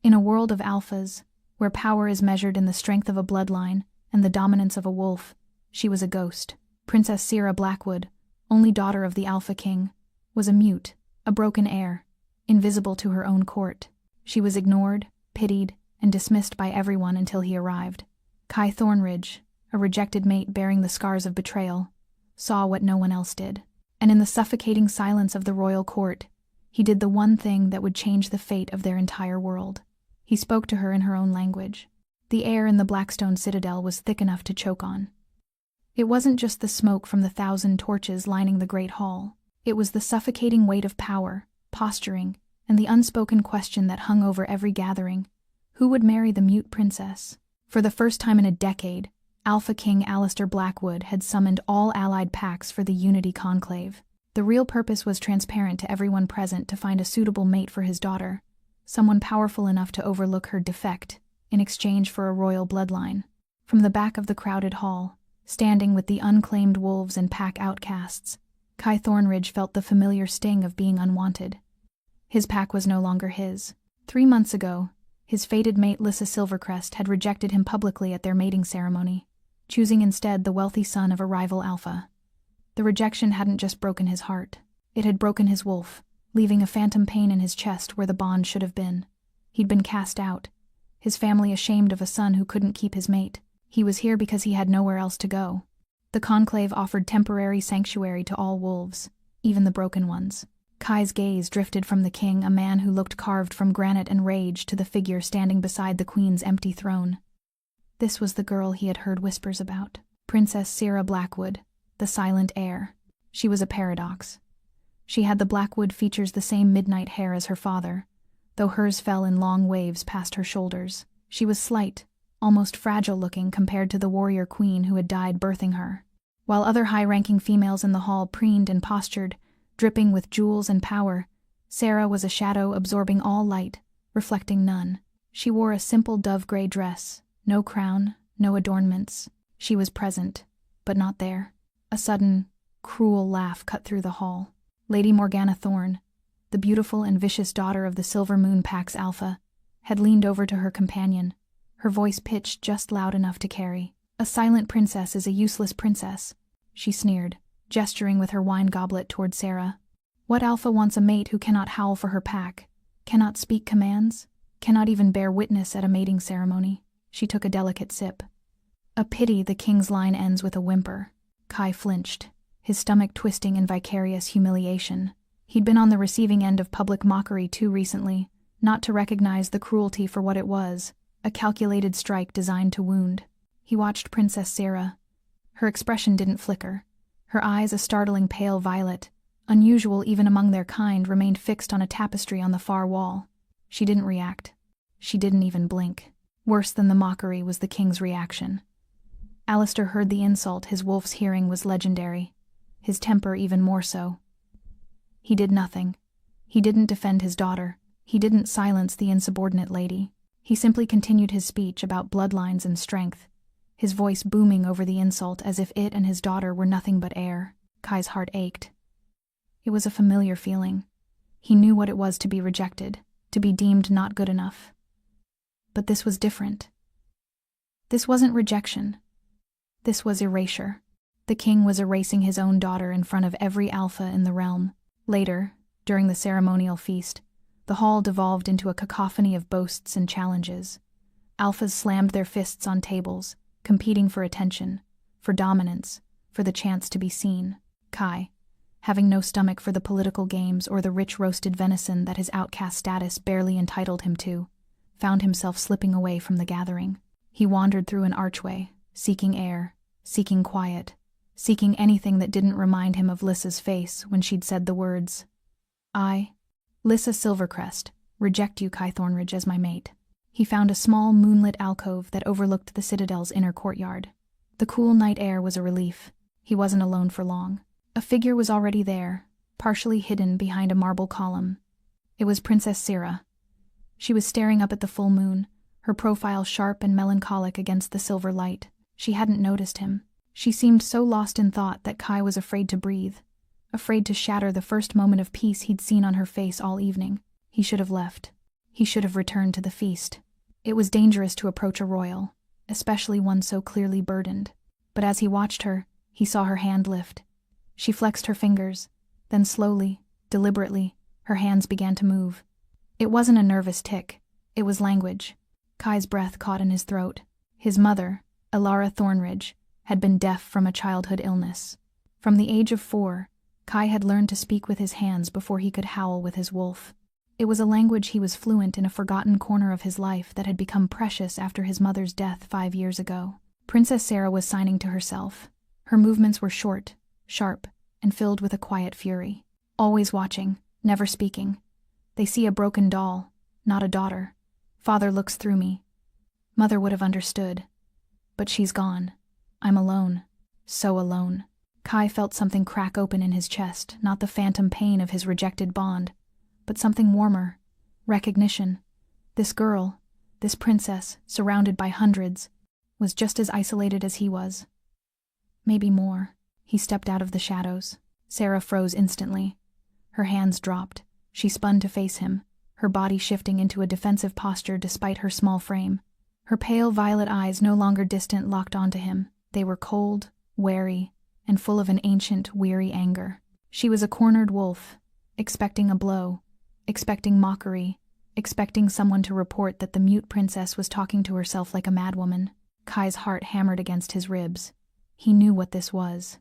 In a world of alphas, where power is measured in the strength of a bloodline and the dominance of a wolf, she was a ghost. Princess Sierra Blackwood, only daughter of the Alpha King, was a mute, a broken heir, invisible to her own court. She was ignored, pitied, and dismissed by everyone until he arrived. Kai Thornridge, a rejected mate bearing the scars of betrayal, saw what no one else did. And in the suffocating silence of the royal court, he did the one thing that would change the fate of their entire world. He spoke to her in her own language. The air in the Blackstone Citadel was thick enough to choke on. It wasn't just the smoke from the 1,000 torches lining the Great Hall. It was the suffocating weight of power, posturing, and the unspoken question that hung over every gathering. Who would marry the mute princess? For the first time in a decade, Alpha King Alistair Blackwood had summoned all allied packs for the Unity Conclave. The real purpose was transparent to everyone present: to find a suitable mate for his daughter, someone powerful enough to overlook her defect in exchange for a royal bloodline. From the back of the crowded hall, standing with the unclaimed wolves and pack outcasts, Kai Thornridge felt the familiar sting of being unwanted. His pack was no longer his. 3 months ago, his fated mate Lyssa Silvercrest had rejected him publicly at their mating ceremony, choosing instead the wealthy son of a rival alpha. The rejection hadn't just broken his heart. It had broken his wolf, leaving a phantom pain in his chest where the bond should have been. He'd been cast out, his family ashamed of a son who couldn't keep his mate. He was here because he had nowhere else to go. The conclave offered temporary sanctuary to all wolves, even the broken ones. Kai's gaze drifted from the king, a man who looked carved from granite and rage, to the figure standing beside the queen's empty throne. This was the girl he had heard whispers about. Princess Sierra Blackwood, the silent heir. She was a paradox. She had the Blackwood features, the same midnight hair as her father, though hers fell in long waves past her shoulders. She was slight, almost fragile-looking compared to the warrior queen who had died birthing her. While other high-ranking females in the hall preened and postured, dripping with jewels and power, Sarah was a shadow absorbing all light, reflecting none. She wore a simple dove-gray dress, no crown, no adornments. She was present, but not there. A sudden, cruel laugh cut through the hall. Lady Morgana Thorne, the beautiful and vicious daughter of the Silver Moon Pax Alpha, had leaned over to her companion, her voice pitched just loud enough to carry. "A silent princess is a useless princess," she sneered, gesturing with her wine goblet toward Sarah. "What alpha wants a mate who cannot howl for her pack, cannot speak commands, cannot even bear witness at a mating ceremony?" She took a delicate sip. "A pity the king's line ends with a whimper." Kai flinched, his stomach twisting in vicarious humiliation. He'd been on the receiving end of public mockery too recently, not to recognize the cruelty for what it was, a calculated strike designed to wound. He watched Princess Sarah. Her expression didn't flicker. Her eyes, a startling pale violet, unusual even among their kind, remained fixed on a tapestry on the far wall. She didn't react. She didn't even blink. Worse than the mockery was the king's reaction. Alistair heard the insult. His wolf's hearing was legendary, his temper even more so. He did nothing. He didn't defend his daughter. He didn't silence the insubordinate lady. He simply continued his speech about bloodlines and strength, his voice booming over the insult as if it and his daughter were nothing but air. Kai's heart ached. It was a familiar feeling. He knew what it was to be rejected, to be deemed not good enough. But this was different. This wasn't rejection. This was erasure. The king was erasing his own daughter in front of every alpha in the realm. Later, during the ceremonial feast, the hall devolved into a cacophony of boasts and challenges. Alphas slammed their fists on tables, competing for attention, for dominance, for the chance to be seen. Kai, having no stomach for the political games or the rich roasted venison that his outcast status barely entitled him to, found himself slipping away from the gathering. He wandered through an archway, seeking air, seeking quiet, seeking anything that didn't remind him of Lyssa's face when she'd said the words, "I, Lyssa Silvercrest, reject you, Kai Thornridge, as my mate." He found a small moonlit alcove that overlooked the citadel's inner courtyard. The cool night air was a relief. He wasn't alone for long. A figure was already there, partially hidden behind a marble column. It was Princess Sierra. She was staring up at the full moon, her profile sharp and melancholic against the silver light. She hadn't noticed him. She seemed so lost in thought that Kai was afraid to breathe, afraid to shatter the first moment of peace he'd seen on her face all evening. He should have left. He should have returned to the feast. It was dangerous to approach a royal, especially one so clearly burdened. But as he watched her, he saw her hand lift. She flexed her fingers, then slowly, deliberately, her hands began to move. It wasn't a nervous tick, it was language. Kai's breath caught in his throat. His mother, Elara Thornridge, had been deaf from a childhood illness. From the age of 4, Kai had learned to speak with his hands before he could howl with his wolf. It was a language he was fluent in, a forgotten corner of his life that had become precious after his mother's death 5 years ago. Princess Sarah was signing to herself. Her movements were short, sharp, and filled with a quiet fury. Always watching, never speaking. They see a broken doll, not a daughter. Father looks through me. Mother would have understood. But she's gone. I'm alone. So alone. Kai felt something crack open in his chest, not the phantom pain of his rejected bond, but something warmer. Recognition. This girl, this princess, surrounded by hundreds, was just as isolated as he was. Maybe more. He stepped out of the shadows. Sarah froze instantly. Her hands dropped. She spun to face him, her body shifting into a defensive posture despite her small frame. Her pale violet eyes, no longer distant, locked onto him. They were cold, wary, and full of an ancient, weary anger. She was a cornered wolf, expecting a blow, expecting mockery, expecting someone to report that the mute princess was talking to herself like a madwoman. Kai's heart hammered against his ribs. He knew what this was.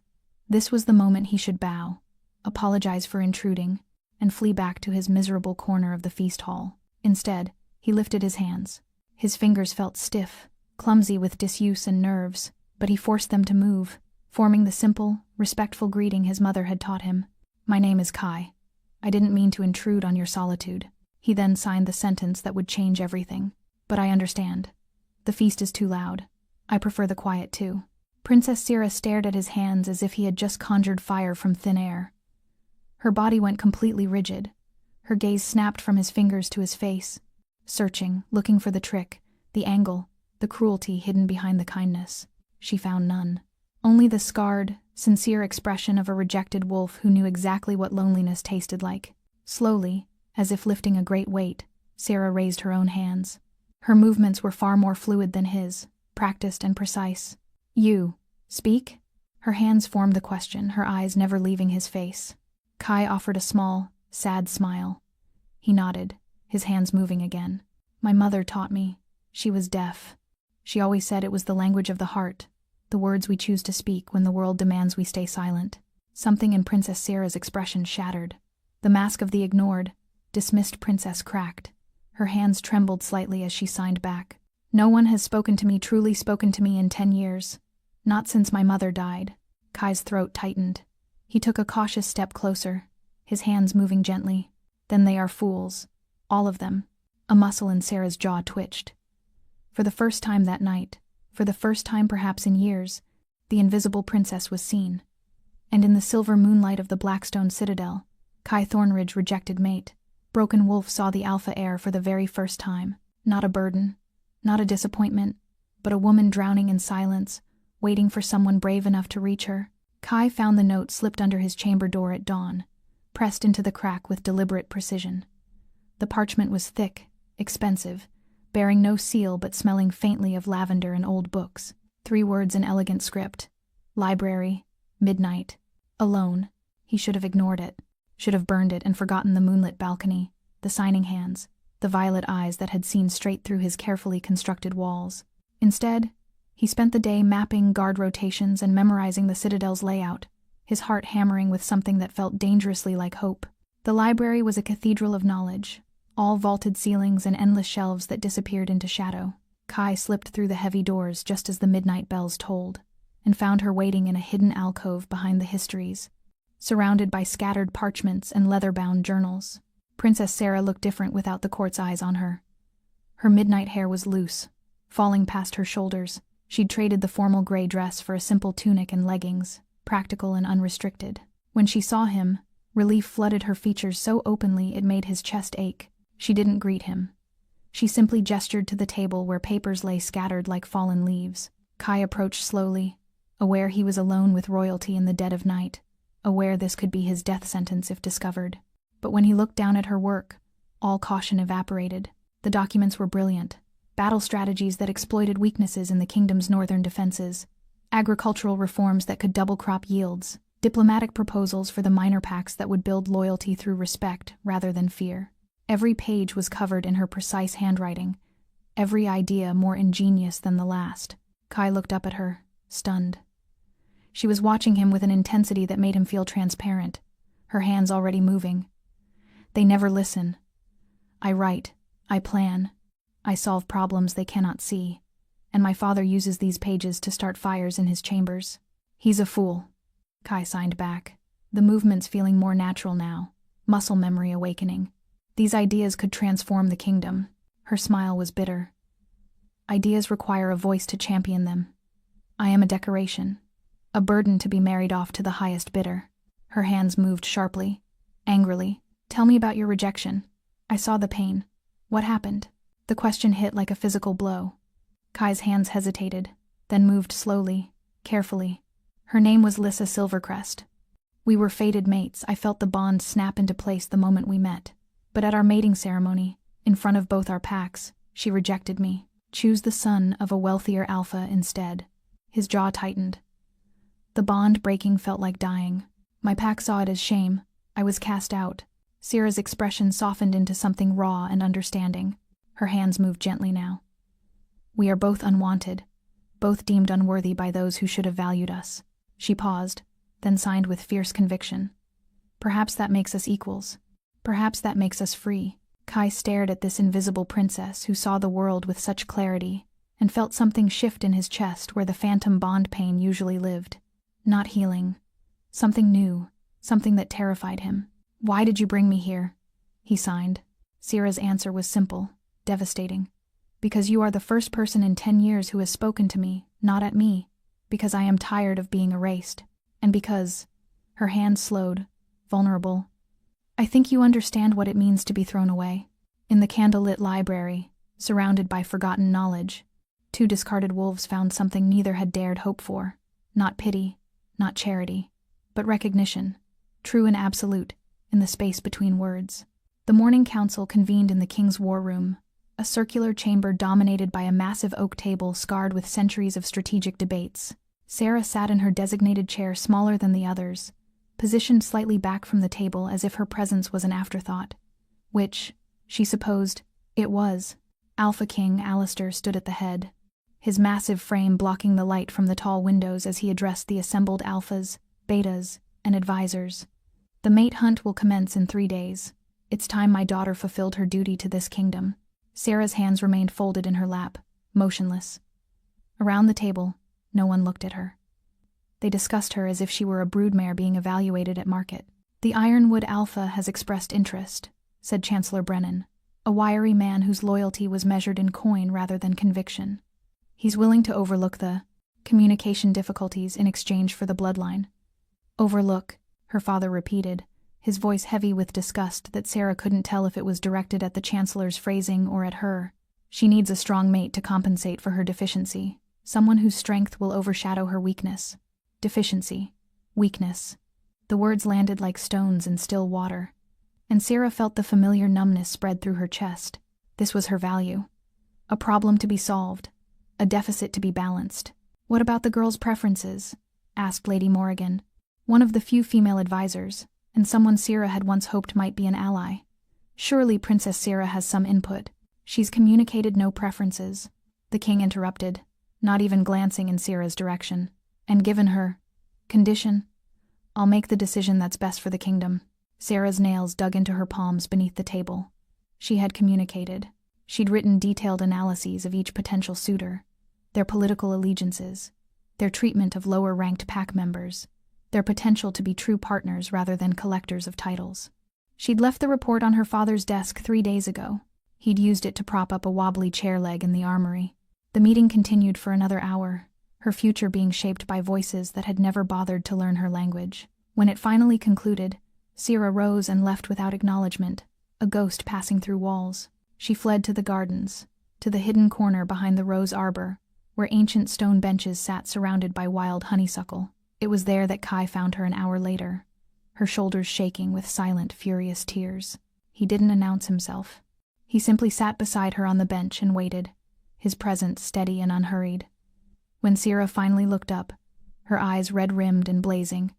This was the moment he should bow, apologize for intruding, and flee back to his miserable corner of the feast hall. Instead, he lifted his hands. His fingers felt stiff, clumsy with disuse and nerves, but he forced them to move, forming the simple, respectful greeting his mother had taught him. "My name is Kai. I didn't mean to intrude on your solitude." He then signed the sentence that would change everything. "But I understand. The feast is too loud. I prefer the quiet too." Princess Sarah stared at his hands as if he had just conjured fire from thin air. Her body went completely rigid. Her gaze snapped from his fingers to his face, searching, looking for the trick, the angle, the cruelty hidden behind the kindness. She found none. Only the scarred, sincere expression of a rejected wolf who knew exactly what loneliness tasted like. Slowly, as if lifting a great weight, Sarah raised her own hands. Her movements were far more fluid than his, practiced and precise. "You, speak?" Her hands formed the question, her eyes never leaving his face. Kai offered a small, sad smile. He nodded, his hands moving again. "My mother taught me. She was deaf. She always said it was the language of the heart, the words we choose to speak when the world demands we stay silent." Something in Princess Sarah's expression shattered. The mask of the ignored, dismissed princess cracked. Her hands trembled slightly as she signed back. "No one has truly spoken to me in 10 years. Not since my mother died." Kai's throat tightened. He took a cautious step closer, his hands moving gently. "Then they are fools. All of them." A muscle in Sarah's jaw twitched. For the first time that night, for the first time perhaps in years, the invisible princess was seen. And in the silver moonlight of the Blackstone Citadel, Kai Thornridge, rejected mate, Broken Wolf, saw the alpha heir for the very first time. Not a burden, not a disappointment, but a woman drowning in silence, waiting for someone brave enough to reach her. Kai found the note slipped under his chamber door at dawn, pressed into the crack with deliberate precision. The parchment was thick, expensive, bearing no seal but smelling faintly of lavender and old books. 3 words in elegant script. Library, midnight, alone. He should have ignored it, should have burned it and forgotten the moonlit balcony, the signing hands, the violet eyes that had seen straight through his carefully constructed walls. Instead, he spent the day mapping guard rotations and memorizing the Citadel's layout, his heart hammering with something that felt dangerously like hope. The library was a cathedral of knowledge, all vaulted ceilings and endless shelves that disappeared into shadow. Kai slipped through the heavy doors just as the midnight bells tolled, and found her waiting in a hidden alcove behind the histories, surrounded by scattered parchments and leather-bound journals. Princess Sarah looked different without the court's eyes on her. Her midnight hair was loose, falling past her shoulders. She'd traded the formal gray dress for a simple tunic and leggings, practical and unrestricted. When she saw him, relief flooded her features so openly it made his chest ache. She didn't greet him. She simply gestured to the table where papers lay scattered like fallen leaves. Kai approached slowly, aware he was alone with royalty in the dead of night, aware this could be his death sentence if discovered. But when he looked down at her work, all caution evaporated. The documents were brilliant. Battle strategies that exploited weaknesses in the kingdom's northern defenses, agricultural reforms that could double crop yields, diplomatic proposals for the minor pacts that would build loyalty through respect rather than fear. Every page was covered in her precise handwriting, every idea more ingenious than the last. Kai looked up at her, stunned. She was watching him with an intensity that made him feel transparent, her hands already moving. They never listen. I write, I plan, I solve problems they cannot see, and my father uses these pages to start fires in his chambers. He's a fool. Kai signed back, the movements feeling more natural now, muscle memory awakening. These ideas could transform the kingdom. Her smile was bitter. Ideas require a voice to champion them. I am a decoration, a burden to be married off to the highest bidder. Her hands moved sharply, angrily. Tell me about your rejection. I saw the pain. What happened? The question hit like a physical blow. Kai's hands hesitated, then moved slowly, carefully. Her name was Lissa Silvercrest. We were fated mates. I felt the bond snap into place the moment we met. But at our mating ceremony, in front of both our packs, she rejected me. Choose the son of a wealthier alpha instead. His jaw tightened. The bond breaking felt like dying. My pack saw it as shame. I was cast out. Sierra's expression softened into something raw and understanding. Her hands moved gently now. We are both unwanted, both deemed unworthy by those who should have valued us. She paused, then signed with fierce conviction. Perhaps that makes us equals. Perhaps that makes us free. Kai stared at this invisible princess who saw the world with such clarity, and felt something shift in his chest where the phantom bond pain usually lived. Not healing. Something new, something that terrified him. Why did you bring me here? He signed. Sierra's answer was simple, devastating. Because you are the first person in 10 years who has spoken to me, not at me. Because I am tired of being erased. And because... Her hand slowed, vulnerable. I think you understand what it means to be thrown away. In the candlelit library, surrounded by forgotten knowledge, 2 discarded wolves found something neither had dared hope for. Not pity, not charity, but recognition, true and absolute, in the space between words. The morning council convened in the king's war room, a circular chamber dominated by a massive oak table scarred with centuries of strategic debates. Sarah sat in her designated chair smaller than the others, positioned slightly back from the table as if her presence was an afterthought. Which, she supposed, it was. Alpha King Alistair stood at the head, his massive frame blocking the light from the tall windows as he addressed the assembled alphas, betas, and advisors. The mate hunt will commence in 3 days. It's time my daughter fulfilled her duty to this kingdom. Sarah's hands remained folded in her lap, motionless. Around the table, no one looked at her. They discussed her as if she were a broodmare being evaluated at market. The Ironwood Alpha has expressed interest, said Chancellor Brennan, a wiry man whose loyalty was measured in coin rather than conviction. He's willing to overlook the communication difficulties in exchange for the bloodline. Overlook, her father repeated, his voice heavy with disgust that Sarah couldn't tell if it was directed at the Chancellor's phrasing or at her. She needs a strong mate to compensate for her deficiency, someone whose strength will overshadow her weakness. Deficiency. Weakness. The words landed like stones in still water, and Sarah felt the familiar numbness spread through her chest. This was her value. A problem to be solved. A deficit to be balanced. What about the girl's preferences? Asked Lady Morrigan, one of the few female advisors, and someone Sarah had once hoped might be an ally. Surely Princess Sarah has some input. She's communicated no preferences. The king interrupted, not even glancing in Sarah's direction. And given her condition, I'll make the decision that's best for the kingdom. Sarah's nails dug into her palms beneath the table. She had communicated. She'd written detailed analyses of each potential suitor, their political allegiances, their treatment of lower-ranked pack members, their potential to be true partners rather than collectors of titles. She'd left the report on her father's desk 3 days ago. He'd used it to prop up a wobbly chair leg in the armory. The meeting continued for another hour, her future being shaped by voices that had never bothered to learn her language. When it finally concluded, Sarah rose and left without acknowledgement, a ghost passing through walls. She fled to the gardens, to the hidden corner behind the rose arbor, where ancient stone benches sat surrounded by wild honeysuckle. It was there that Kai found her an hour later, her shoulders shaking with silent, furious tears. He didn't announce himself. He simply sat beside her on the bench and waited, his presence steady and unhurried. When Sierra finally looked up, her eyes red-rimmed and blazing,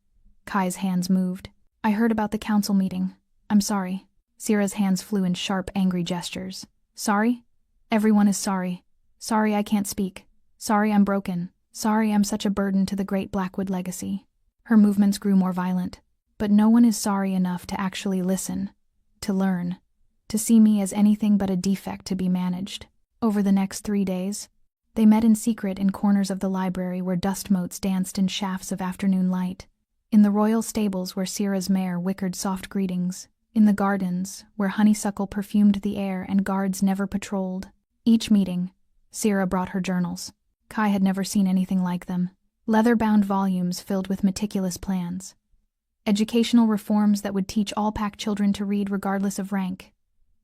Kai's hands moved. "I heard about the council meeting. I'm sorry." Sierra's hands flew in sharp, angry gestures. "Sorry? Everyone is sorry. Sorry I can't speak. Sorry I'm broken. Sorry I'm such a burden to the great Blackwood legacy." Her movements grew more violent. "But no one is sorry enough to actually listen, to learn, to see me as anything but a defect to be managed." Over the next 3 days, they met in secret in corners of the library where dust motes danced in shafts of afternoon light, in the royal stables where Sierra's mare wickered soft greetings, in the gardens where honeysuckle perfumed the air and guards never patrolled. Each meeting, Sierra brought her journals. Kai had never seen anything like them. Leather-bound volumes filled with meticulous plans. Educational reforms that would teach all Pack children to read regardless of rank.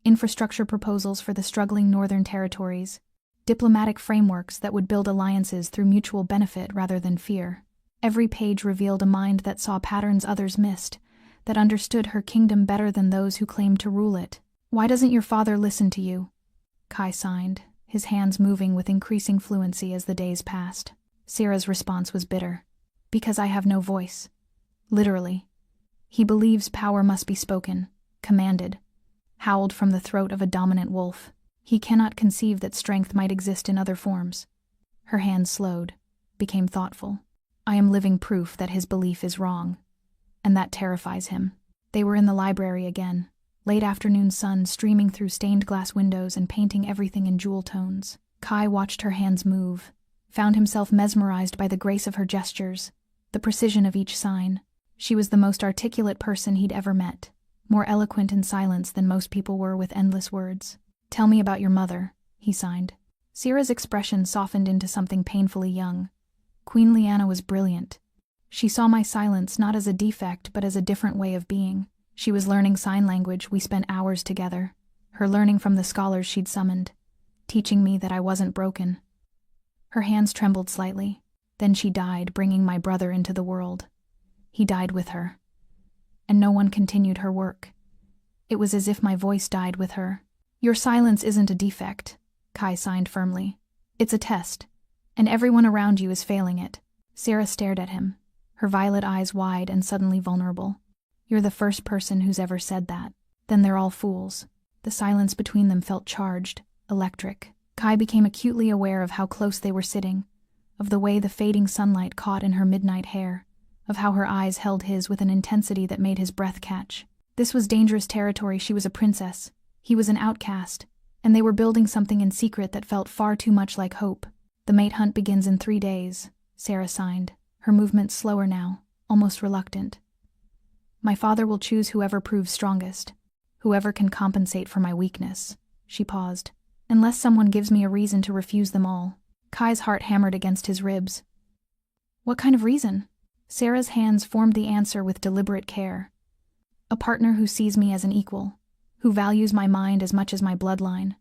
Infrastructure proposals for the struggling northern territories. Diplomatic frameworks that would build alliances through mutual benefit rather than fear. Every page revealed a mind that saw patterns others missed, that understood her kingdom better than those who claimed to rule it. "Why doesn't your father listen to you?" Kai signed, his hands moving with increasing fluency as the days passed. Sierra's response was bitter. "Because I have no voice." Literally. He believes power must be spoken, commanded, howled from the throat of a dominant wolf. He cannot conceive that strength might exist in other forms. Her hands slowed, became thoughtful. "I am living proof that his belief is wrong, and that terrifies him." They were in the library again, late afternoon sun streaming through stained glass windows and painting everything in jewel tones. Kai watched her hands move, found himself mesmerized by the grace of her gestures, the precision of each sign. She was the most articulate person he'd ever met, more eloquent in silence than most people were with endless words. "Tell me about your mother," he signed. Sierra's expression softened into something painfully young. "Queen Leanna was brilliant. She saw my silence not as a defect but as a different way of being. She was learning sign language. We spent hours together, her learning from the scholars she'd summoned, teaching me that I wasn't broken." Her hands trembled slightly. "Then she died, bringing my brother into the world. He died with her. And no one continued her work. It was as if my voice died with her." "Your silence isn't a defect," Kai signed firmly. "It's a test, and everyone around you is failing it." Sierra stared at him, her violet eyes wide and suddenly vulnerable. "You're the first person who's ever said that." "Then they're all fools." The silence between them felt charged, electric. Kai became acutely aware of how close they were sitting, of the way the fading sunlight caught in her midnight hair, of how her eyes held his with an intensity that made his breath catch. This was dangerous territory. She was a princess. He was an outcast, and they were building something in secret that felt far too much like hope. "The mate hunt begins in 3 days, Sierra signed, her movements slower now, almost reluctant. "My father will choose whoever proves strongest, whoever can compensate for my weakness." She paused. "Unless someone gives me a reason to refuse them all." Kai's heart hammered against his ribs. "What kind of reason?" Sierra's hands formed the answer with deliberate care. "A partner who sees me as an equal, who values my mind as much as my bloodline,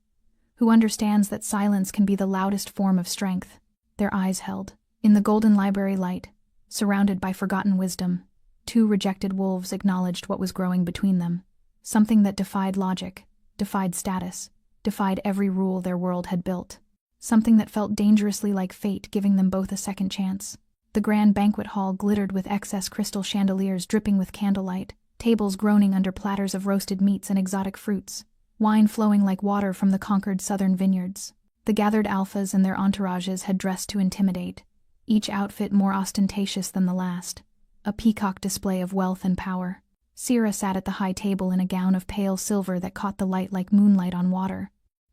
who understands that silence can be the loudest form of strength." Their eyes held. In the golden library light, surrounded by forgotten wisdom, 2 rejected wolves acknowledged what was growing between them, something that defied logic, defied status, defied every rule their world had built, something that felt dangerously like fate giving them both a second chance. The grand banquet hall glittered with excess crystal chandeliers dripping with candlelight, tables groaning under platters of roasted meats and exotic fruits, wine flowing like water from the conquered southern vineyards. The gathered alphas and their entourages had dressed to intimidate, each outfit more ostentatious than the last, a peacock display of wealth and power. Sierra sat at the high table in a gown of pale silver that caught the light like moonlight on water.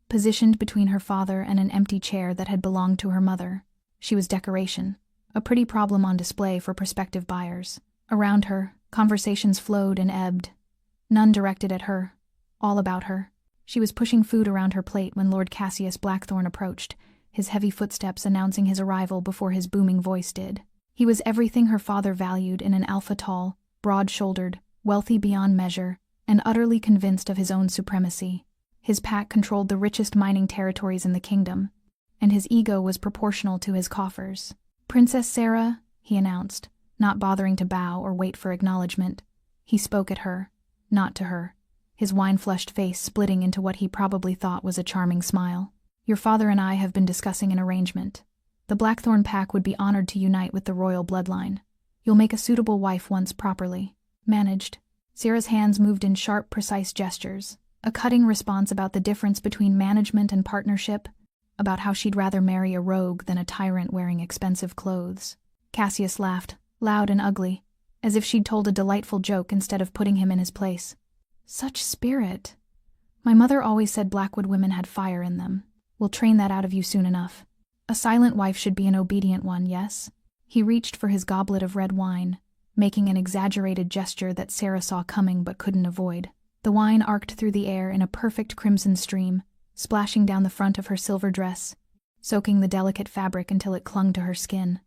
Positioned between her father and an empty chair that had belonged to her mother, she was decoration, a pretty problem on display for prospective buyers. Around her, conversations flowed and ebbed, none directed at her, all about her. She was pushing food around her plate when Lord Cassius Blackthorne approached, his heavy footsteps announcing his arrival before his booming voice did. He was everything her father valued in an alpha, tall, broad-shouldered, wealthy beyond measure, and utterly convinced of his own supremacy. His pack controlled the richest mining territories in the kingdom, and his ego was proportional to his coffers. "Princess Sarah," he announced, not bothering to bow or wait for acknowledgement. He spoke at her, not to her. his wine-flushed face splitting into what he probably thought was a charming smile. "Your father and I have been discussing an arrangement. The Blackthorn pack would be honored to unite with the royal bloodline. You'll make a suitable wife once properly managed." Sierra's hands moved in sharp, precise gestures, a cutting response about the difference between management and partnership, about how she'd rather marry a rogue than a tyrant wearing expensive clothes. Cassius laughed, loud and ugly, as if she'd told a delightful joke instead of putting him in his place. "Such spirit. My mother always said Blackwood women had fire in them. We'll train that out of you soon enough. A silent wife should be an obedient one, yes?" He reached for his goblet of red wine, making an exaggerated gesture that Sarah saw coming but couldn't avoid. The wine arced through the air in a perfect crimson stream, splashing down the front of her silver dress, soaking the delicate fabric until it clung to her skin.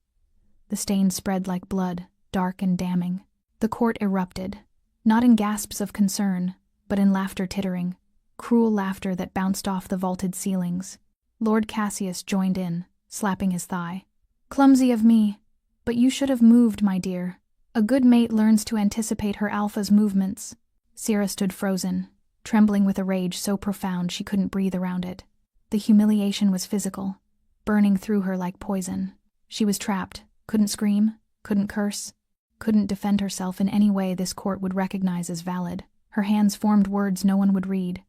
The stain spread like blood, dark and damning. The court erupted, not in gasps of concern, but in laughter tittering, cruel laughter that bounced off the vaulted ceilings. Lord Cassius joined in, slapping his thigh. "Clumsy of me, but you should have moved, my dear. A good mate learns to anticipate her alpha's movements." Sierra stood frozen, trembling with a rage so profound she couldn't breathe around it. The humiliation was physical, burning through her like poison. She was trapped, couldn't scream, couldn't curse, couldn't defend herself in any way this court would recognize as valid. Her hands formed words no one would read,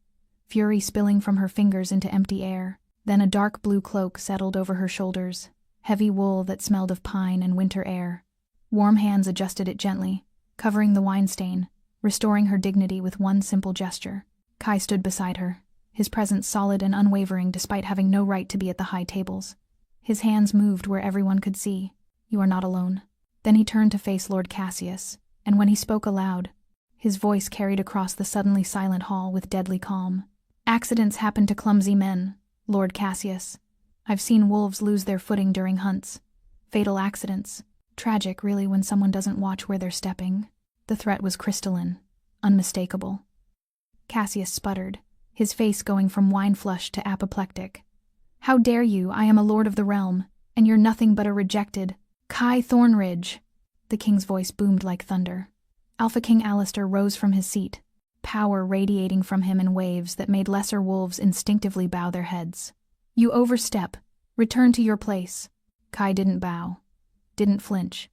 fury spilling from her fingers into empty air. Then a dark blue cloak settled over her shoulders, heavy wool that smelled of pine and winter air. Warm hands adjusted it gently, covering the wine stain, restoring her dignity with one simple gesture. Kai stood beside her, his presence solid and unwavering despite having no right to be at the high tables. His hands moved where everyone could see. "You are not alone." Then he turned to face Lord Cassius, and when he spoke aloud, his voice carried across the suddenly silent hall with deadly calm. "Accidents happen to clumsy men, Lord Cassius. I've seen wolves lose their footing during hunts. Fatal accidents. Tragic, really, when someone doesn't watch where they're stepping." The threat was crystalline, unmistakable. Cassius sputtered, his face going from wine-flushed to apoplectic. "How dare you? I am a lord of the realm, and you're nothing but a rejected Kai Thornridge." The king's voice boomed like thunder. Alpha King Alistair rose from his seat, power radiating from him in waves that made lesser wolves instinctively bow their heads. "You overstep. Return to your place." Kai didn't bow, didn't flinch.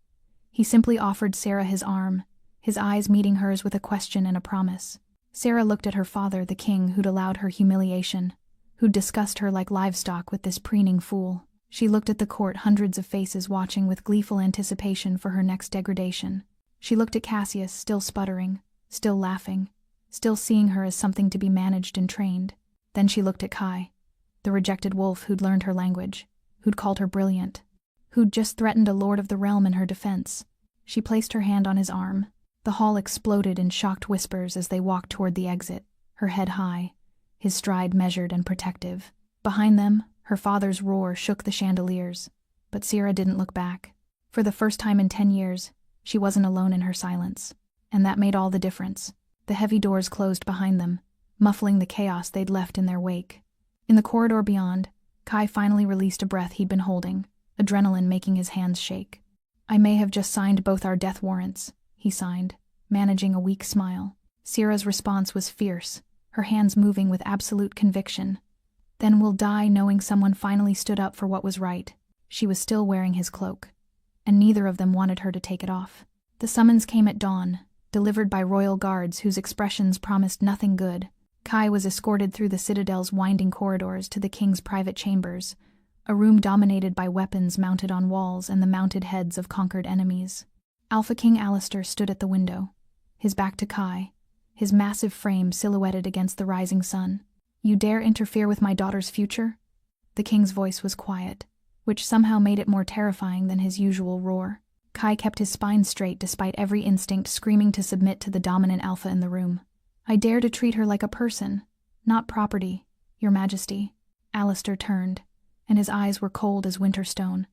He simply offered Sarah his arm, his eyes meeting hers with a question and a promise. Sarah looked at her father, the king, who'd allowed her humiliation, who'd discussed her like livestock with this preening fool. She looked at the court, hundreds of faces watching with gleeful anticipation for her next degradation. She looked at Cassius, still sputtering, still laughing, still seeing her as something to be managed and trained. Then she looked at Kai, the rejected wolf who'd learned her language, who'd called her brilliant, who'd just threatened a lord of the realm in her defense. She placed her hand on his arm. The hall exploded in shocked whispers as they walked toward the exit, her head high, his stride measured and protective. Behind them, her father's roar shook the chandeliers, but Sierra didn't look back. For the first time in 10 years, she wasn't alone in her silence, and that made all the difference. The heavy doors closed behind them, muffling the chaos they'd left in their wake. In the corridor beyond, Kai finally released a breath he'd been holding, adrenaline making his hands shake. "I may have just signed both our death warrants," he signed, managing a weak smile. Sierra's response was fierce, her hands moving with absolute conviction. "Then we'll die knowing someone finally stood up for what was right." She was still wearing his cloak, and neither of them wanted her to take it off. The summons came at dawn, delivered by royal guards whose expressions promised nothing good. Kai was escorted through the citadel's winding corridors to the king's private chambers, a room dominated by weapons mounted on walls and the mounted heads of conquered enemies. Alpha King Alistair stood at the window, his back to Kai, his massive frame silhouetted against the rising sun. "You dare interfere with my daughter's future?" The king's voice was quiet, which somehow made it more terrifying than his usual roar. Kai kept his spine straight despite every instinct screaming to submit to the dominant alpha in the room. "I dare to treat her like a person, not property, Your Majesty." Alistair turned, and his eyes were cold as winter stone.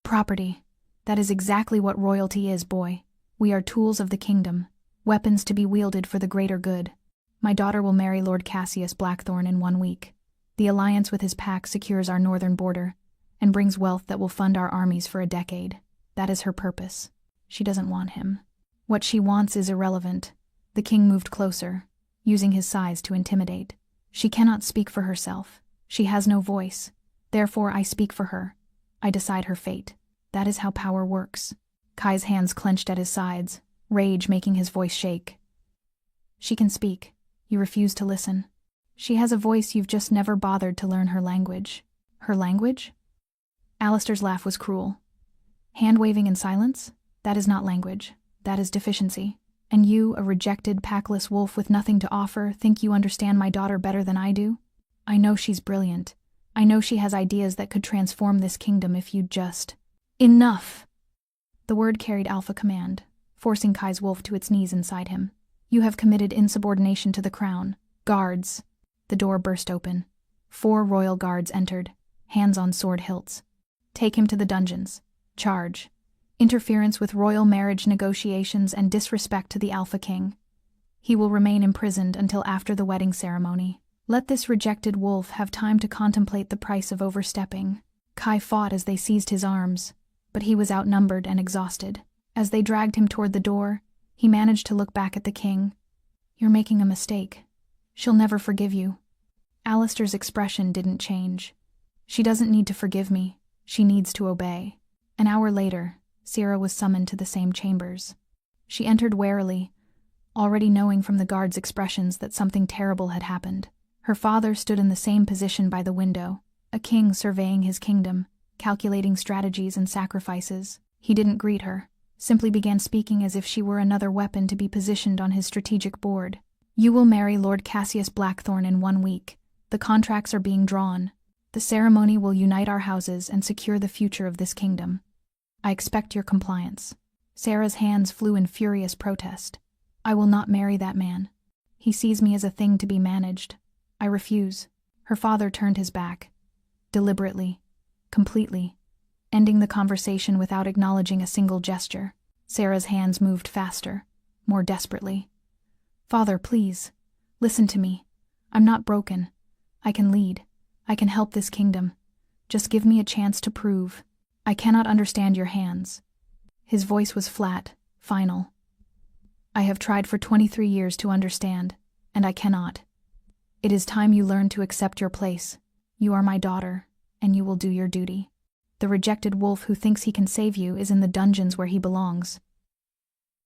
"Property. That is exactly what royalty is, boy. We are tools of the kingdom, weapons to be wielded for the greater good. My daughter will marry Lord Cassius Blackthorn in 1 week. The alliance with his pack secures our northern border, and brings wealth that will fund our armies for a decade. That is her purpose. She doesn't want him. What she wants is irrelevant." The king moved closer, using his size to intimidate. She cannot speak for herself. She has no voice. Therefore I speak for her. I decide her fate. That is how power works. Kai's hands clenched at his sides, rage making his voice shake. She can speak. You refuse to listen. She has a voice, you've just never bothered to learn her language. Her language? Alistair's laugh was cruel. Hand-waving in silence? That is not language. That is deficiency. And you, a rejected, packless wolf with nothing to offer, think you understand my daughter better than I do? I know she's brilliant. I know she has ideas that could transform this kingdom if you'd just... Enough! The word carried alpha command, forcing Kai's wolf to its knees inside him. You have committed insubordination to the crown. Guards! The door burst open. 4 royal guards entered, hands on sword hilts. Take him to the dungeons. Charge. Interference with royal marriage negotiations and disrespect to the Alpha King. He will remain imprisoned until after the wedding ceremony. Let this rejected wolf have time to contemplate the price of overstepping. Kai fought as they seized his arms, but he was outnumbered and exhausted. As they dragged him toward the door, he managed to look back at the king. You're making a mistake. She'll never forgive you. Alistair's expression didn't change. She doesn't need to forgive me. She needs to obey. An hour later, Sierra was summoned to the same chambers. She entered warily, already knowing from the guards' expressions that something terrible had happened. Her father stood in the same position by the window, a king surveying his kingdom, calculating strategies and sacrifices. He didn't greet her, simply began speaking as if she were another weapon to be positioned on his strategic board. You will marry Lord Cassius Blackthorne in 1 week. The contracts are being drawn. The ceremony will unite our houses and secure the future of this kingdom. I expect your compliance. Sarah's hands flew in furious protest. I will not marry that man. He sees me as a thing to be managed. I refuse. Her father turned his back. Deliberately. Completely. Ending the conversation without acknowledging a single gesture. Sarah's hands moved faster, more desperately. Father, please. Listen to me. I'm not broken. I can lead. I can help this kingdom. Just give me a chance to prove. I cannot understand your hands. His voice was flat, final. I have tried for 23 years to understand, and I cannot. It is time you learn to accept your place. You are my daughter, and you will do your duty. The rejected wolf who thinks he can save you is in the dungeons where he belongs.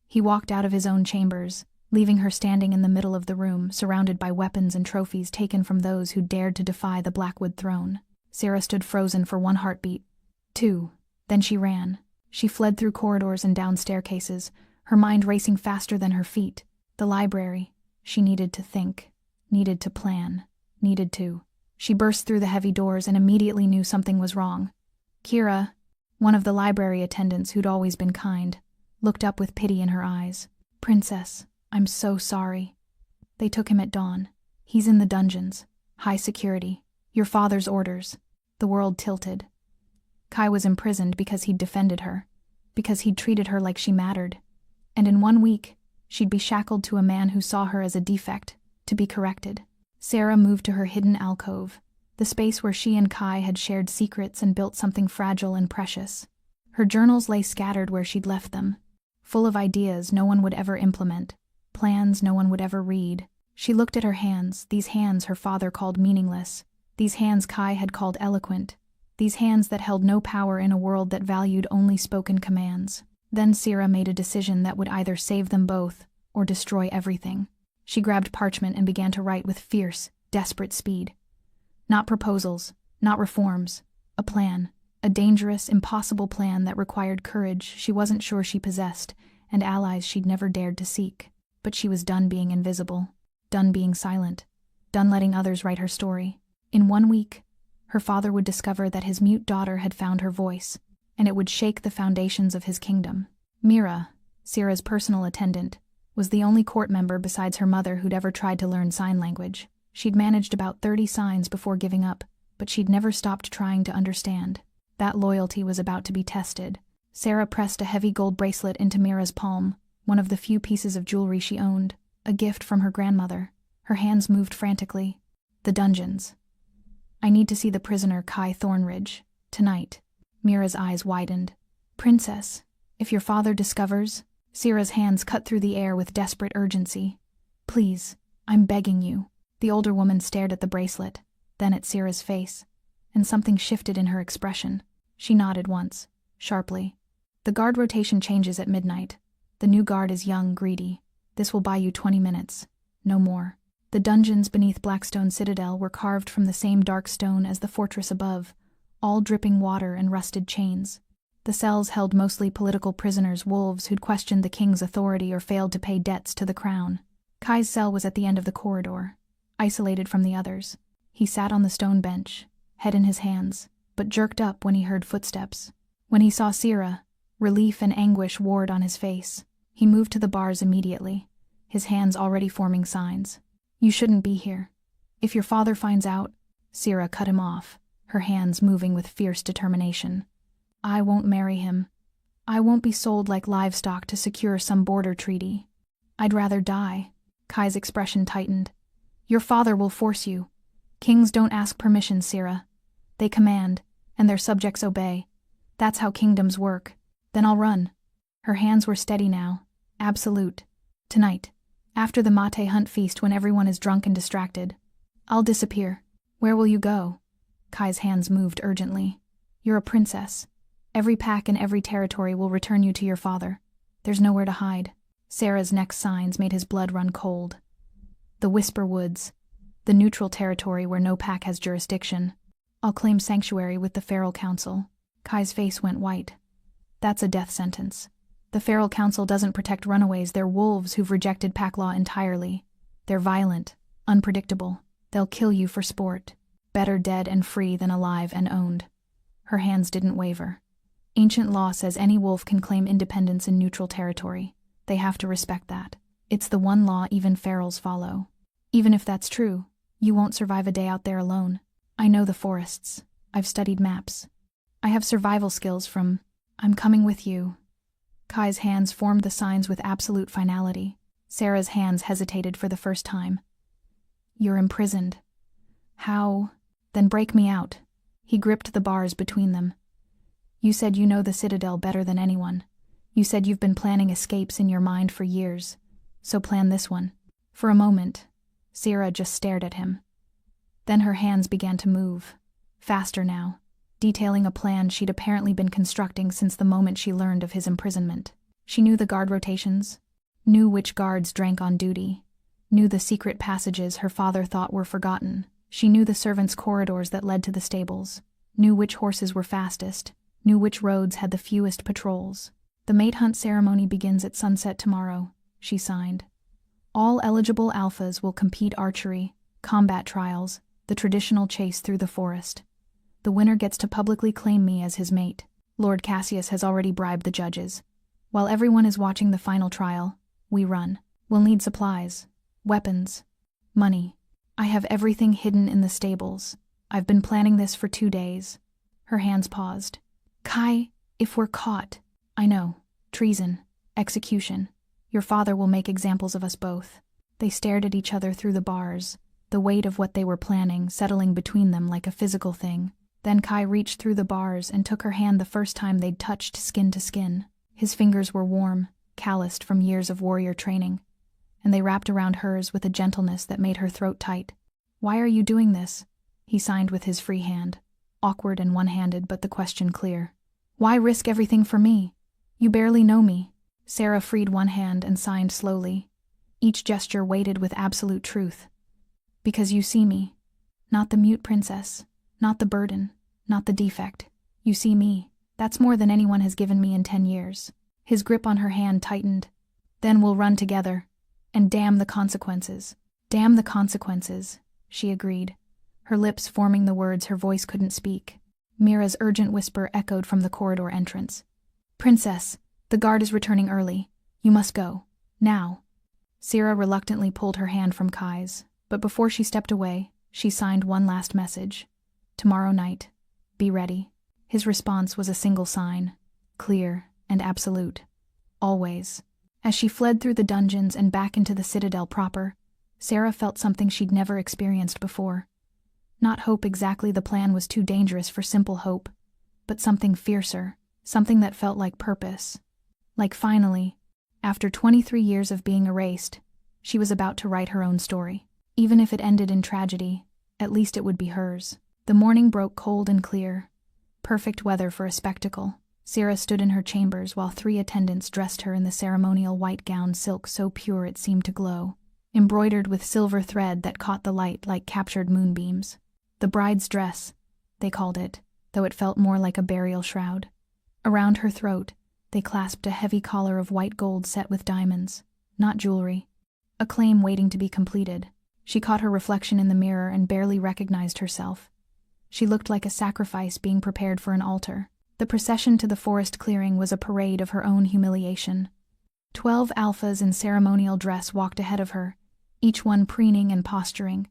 He walked out of his own chambers, leaving her standing in the middle of the room, surrounded by weapons and trophies taken from those who dared to defy the Blackwood throne. Sarah stood frozen for 1 heartbeat. 2. Then she ran. She fled through corridors and down staircases, her mind racing faster than her feet. The library. She needed to think, needed to plan, needed to. She burst through the heavy doors and immediately knew something was wrong. Kira, one of the library attendants who'd always been kind, looked up with pity in her eyes. Princess, I'm so sorry. They took him at dawn. He's in the dungeons. High security. Your father's orders. The world tilted. Kai was imprisoned because he'd defended her, because he'd treated her like she mattered. And in 1 week, she'd be shackled to a man who saw her as a defect, to be corrected. Sarah moved to her hidden alcove, the space where she and Kai had shared secrets and built something fragile and precious. Her journals lay scattered where she'd left them, full of ideas no one would ever implement, plans no one would ever read. She looked at her hands, these hands her father called meaningless, these hands Kai had called eloquent, these hands that held no power in a world that valued only spoken commands. Then Sarah made a decision that would either save them both or destroy everything. She grabbed parchment and began to write with fierce, desperate speed. Not proposals, not reforms, a plan, a dangerous, impossible plan that required courage she wasn't sure she possessed and allies she'd never dared to seek. But she was done being invisible, done being silent, done letting others write her story. In 1 week, her father would discover that his mute daughter had found her voice, and it would shake the foundations of his kingdom. Mira, Sarah's personal attendant, was the only court member besides her mother who'd ever tried to learn sign language. She'd managed about 30 signs before giving up, but she'd never stopped trying to understand. That loyalty was about to be tested. Sarah pressed a heavy gold bracelet into Mira's palm, one of the few pieces of jewelry she owned, a gift from her grandmother. Her hands moved frantically. The dungeons. I need to see the prisoner Kai Thornridge. Tonight. Mira's eyes widened. Princess, if your father discovers... Sarah's hands cut through the air with desperate urgency. Please, I'm begging you." The older woman stared at the bracelet, then at Sierra's face, and something shifted in her expression. She nodded once, sharply. "The guard rotation changes at midnight. The new guard is young, greedy. This will buy you 20 minutes. No more." The dungeons beneath Blackstone Citadel were carved from the same dark stone as the fortress above, all dripping water and rusted chains. The cells held mostly political prisoners, wolves who'd questioned the king's authority or failed to pay debts to the crown. Kai's cell was at the end of the corridor, isolated from the others. He sat on the stone bench, head in his hands, but jerked up when he heard footsteps. When he saw Sierra, relief and anguish warred on his face. He moved to the bars immediately, his hands already forming signs. "You shouldn't be here. If your father finds out—" Sierra cut him off, her hands moving with fierce determination. "I won't marry him. I won't be sold like livestock to secure some border treaty. I'd rather die." Kai's expression tightened. "Your father will force you. Kings don't ask permission, Sierra. They command, and their subjects obey. That's how kingdoms work. Then I'll run." Her hands were steady now, absolute. "Tonight, after the mate hunt feast when everyone is drunk and distracted, I'll disappear." "Where will you go?" Kai's hands moved urgently. "You're a princess. Every pack in every territory will return you to your father. There's nowhere to hide." Sarah's next signs made his blood run cold. "The Whisper Woods, the neutral territory where no pack has jurisdiction. I'll claim sanctuary with the Feral Council." Kai's face went white. "That's a death sentence. The Feral Council doesn't protect runaways. They're wolves who've rejected pack law entirely. They're violent, unpredictable. They'll kill you for sport. Better dead and free than alive and owned." Her hands didn't waver. "Ancient law says any wolf can claim independence in neutral territory. They have to respect that. It's the one law even ferals follow. Even if that's true, you won't survive a day out there alone. I know the forests. I've studied maps. I have survival skills from— I'm coming with you." Kai's hands formed the signs with absolute finality. Sarah's hands hesitated for the first time. "You're imprisoned." "How?" "Then break me out." He gripped the bars between them. "You said you know the Citadel better than anyone. You said you've been planning escapes in your mind for years. So plan this one." For a moment, Sierra just stared at him. Then her hands began to move, faster now, detailing a plan she'd apparently been constructing since the moment she learned of his imprisonment. She knew the guard rotations, knew which guards drank on duty, knew the secret passages her father thought were forgotten. She knew the servants' corridors that led to the stables, knew which horses were fastest, knew which roads had the fewest patrols. "The mate hunt ceremony begins at sunset tomorrow," she signed. "All eligible alphas will compete archery, combat trials, the traditional chase through the forest. The winner gets to publicly claim me as his mate. Lord Cassius has already bribed the judges. While everyone is watching the final trial, we run. We'll need supplies, weapons, money. I have everything hidden in the stables. I've been planning this for 2 days." Her hands paused. "Kai, if we're caught—" "I know. Treason. Execution. Your father will make examples of us both." They stared at each other through the bars, the weight of what they were planning settling between them like a physical thing. Then Kai reached through the bars and took her hand the first time they'd touched skin to skin. His fingers were warm, calloused from years of warrior training, and they wrapped around hers with a gentleness that made her throat tight. "Why are you doing this?" He signed with his free hand, awkward and one-handed, but the question clear. "Why risk everything for me? You barely know me." Sarah freed one hand and signed slowly, each gesture weighted with absolute truth. "Because you see me. Not the mute princess, not the burden, not the defect. You see me. That's more than anyone has given me in 10 years. His grip on her hand tightened. "Then we'll run together. And damn the consequences." "Damn the consequences," she agreed, her lips forming the words her voice couldn't speak. Mira's urgent whisper echoed from the corridor entrance. "Princess, the guard is returning early. You must go. Now." Sierra reluctantly pulled her hand from Kai's, but before she stepped away, she signed one last message. "Tomorrow night. Be ready." His response was a single sign, clear and absolute. Always. As she fled through the dungeons and back into the Citadel proper, Sarah felt something she'd never experienced before. Not hope exactly, the plan was too dangerous for simple hope, but something fiercer, something that felt like purpose. Like finally, after 23 years of being erased, She was about to write her own story. Even if it ended in tragedy, at least it would be hers. The morning broke cold and clear. Perfect weather for a spectacle. Sierra stood in her chambers while 3 attendants dressed her in the ceremonial white gown, silk so pure it seemed to glow, embroidered with silver thread that caught the light like captured moonbeams. The bride's dress, they called it, though it felt more like a burial shroud. Around her throat, they clasped a heavy collar of white gold set with diamonds, not jewelry. A claim waiting to be completed. She caught her reflection in the mirror and barely recognized herself. She looked like a sacrifice being prepared for an altar. The procession to the forest clearing was a parade of her own humiliation. 12 alphas in ceremonial dress walked ahead of her, each one preening and posturing,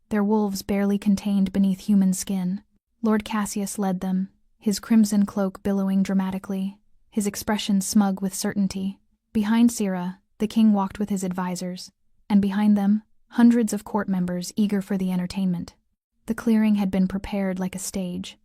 their wolves barely contained beneath human skin. Lord Cassius led them, his crimson cloak billowing dramatically, his expression smug with certainty. Behind Sierra, the king walked with his advisors, and behind them, hundreds of court members eager for the entertainment. The clearing had been prepared like a stage.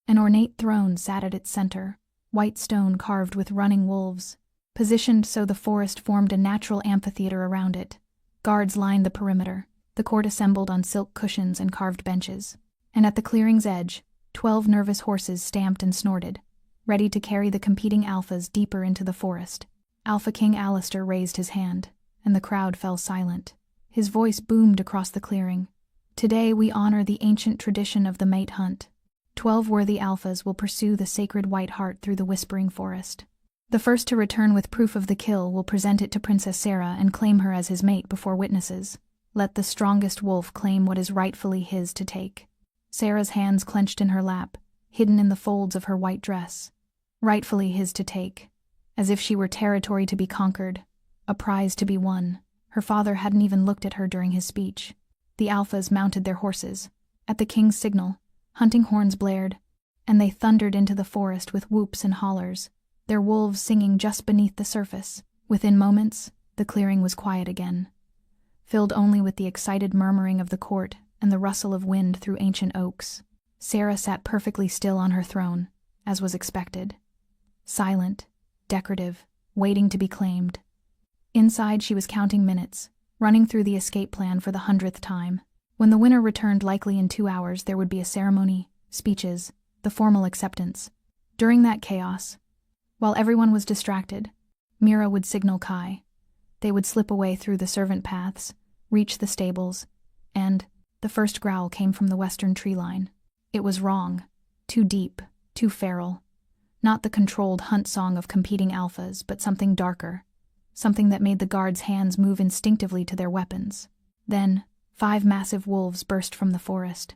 An ornate throne sat at its center, white stone carved with running wolves, positioned so the forest formed a natural amphitheater around it. Guards lined the perimeter, the court assembled on silk cushions and carved benches, and at the clearing's edge, 12 nervous horses stamped and snorted, ready to carry the competing alphas deeper into the forest. Alpha King Alistair raised his hand, and the crowd fell silent. His voice boomed across the clearing. Today we honor the ancient tradition of the mate hunt. 12 worthy alphas will pursue the sacred white hart through the whispering forest. The first to return with proof of the kill will present it to Princess Sarah and claim her as his mate before witnesses. Let the strongest wolf claim what is rightfully his to take. Sarah's hands clenched in her lap, hidden in the folds of her white dress. Rightfully his to take, as if she were territory to be conquered, a prize to be won. Her father hadn't even looked at her during his speech. The alphas mounted their horses. At the king's signal, hunting horns blared, and they thundered into the forest with whoops and hollers, their wolves singing just beneath the surface. Within moments, the clearing was quiet again, filled only with the excited murmuring of the court and the rustle of wind through ancient oaks. Sarah sat perfectly still on her throne, as was expected. Silent, decorative, waiting to be claimed. Inside she was counting minutes, running through the escape plan for the 100th time. When the winner returned, likely in 2 hours, there would be a ceremony, speeches, the formal acceptance. During that chaos, while everyone was distracted, Mira would signal Kai. They would slip away through the servant paths, reach the stables, and the first growl came from the western tree line. It was wrong, too deep, too feral. Not the controlled hunt song of competing alphas, but something darker, something that made the guards' hands move instinctively to their weapons. Then, 5 massive wolves burst from the forest.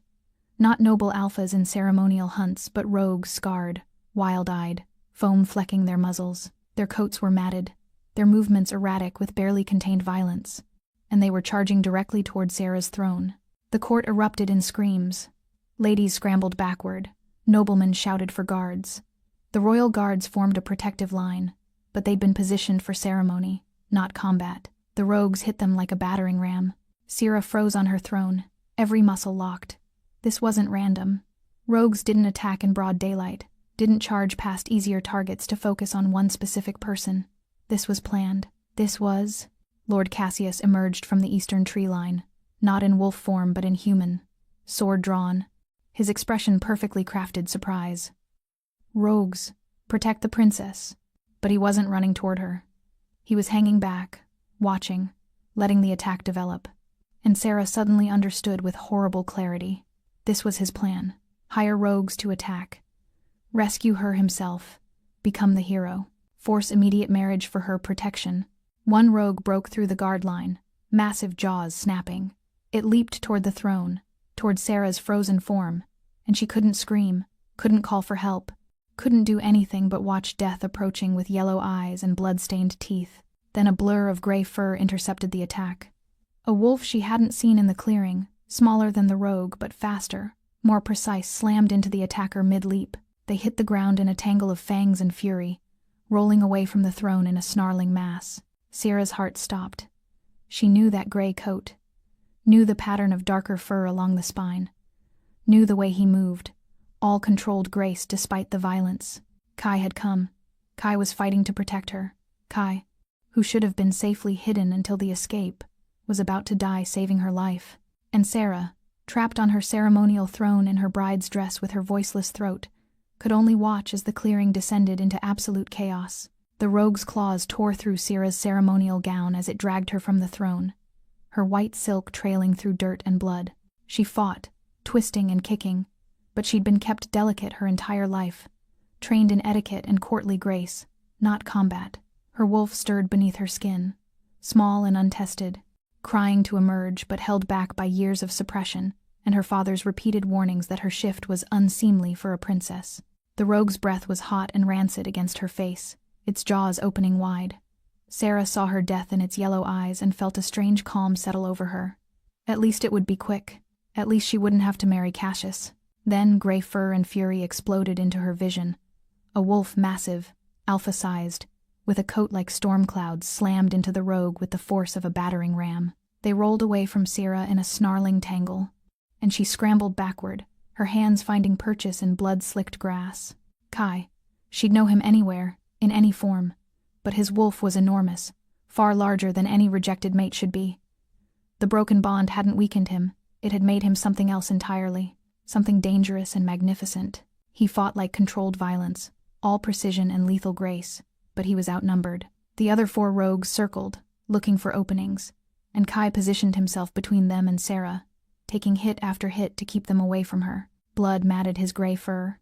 Not noble alphas in ceremonial hunts, but rogues scarred, wild-eyed, foam flecking their muzzles. Their coats were matted, their movements erratic with barely contained violence, and they were charging directly toward Sarah's throne. The court erupted in screams. Ladies scrambled backward, noblemen shouted for guards. The royal guards formed a protective line, but they'd been positioned for ceremony, not combat. The rogues hit them like a battering ram. Sarah froze on her throne, every muscle locked. This wasn't random. Rogues didn't attack in broad daylight, didn't charge past easier targets to focus on one specific person. This was planned. This was... Lord Cassius emerged from the eastern tree line, not in wolf form but in human, sword drawn, his expression perfectly crafted surprise. Rogues, protect the princess. But he wasn't running toward her. He was hanging back, watching, letting the attack develop. And Sarah suddenly understood with horrible clarity. This was his plan. Hire rogues to attack. Rescue her himself. Become the hero. Force immediate marriage for her protection. One rogue broke through the guard line, massive jaws snapping. It leaped toward the throne, toward Sarah's frozen form, and she couldn't scream, couldn't call for help, couldn't do anything but watch death approaching with yellow eyes and blood-stained teeth. Then a blur of gray fur intercepted the attack. A wolf she hadn't seen in the clearing, smaller than the rogue but faster, more precise, slammed into the attacker mid-leap. They hit the ground in a tangle of fangs and fury, rolling away from the throne in a snarling mass. Sarah's heart stopped. She knew that gray coat, knew the pattern of darker fur along the spine, knew the way he moved, all controlled grace despite the violence. Kai had come. Kai was fighting to protect her. Kai, who should have been safely hidden until the escape, was about to die saving her life. And Sarah, trapped on her ceremonial throne in her bride's dress with her voiceless throat, could only watch as the clearing descended into absolute chaos. The rogue's claws tore through Syrah's ceremonial gown as it dragged her from the throne, her white silk trailing through dirt and blood. She fought, twisting and kicking, but she'd been kept delicate her entire life, trained in etiquette and courtly grace, not combat. Her wolf stirred beneath her skin, small and untested, crying to emerge but held back by years of suppression and her father's repeated warnings that her shift was unseemly for a princess. The rogue's breath was hot and rancid against her face, its jaws opening wide. Sarah saw her death in its yellow eyes and felt a strange calm settle over her. At least it would be quick. At least she wouldn't have to marry Cassius. Then gray fur and fury exploded into her vision. A wolf massive, alpha-sized, with a coat like storm clouds, slammed into the rogue with the force of a battering ram. They rolled away from Syrah in a snarling tangle, and she scrambled backward, her hands finding purchase in blood-slicked grass. Kai. She'd know him anywhere, in any form, but his wolf was enormous, far larger than any rejected mate should be. The broken bond hadn't weakened him, it had made him something else entirely, something dangerous and magnificent. He fought like controlled violence, all precision and lethal grace, but he was outnumbered. The other 4 rogues circled, looking for openings, and Kai positioned himself between them and Sarah, taking hit after hit to keep them away from her. Blood matted his gray fur.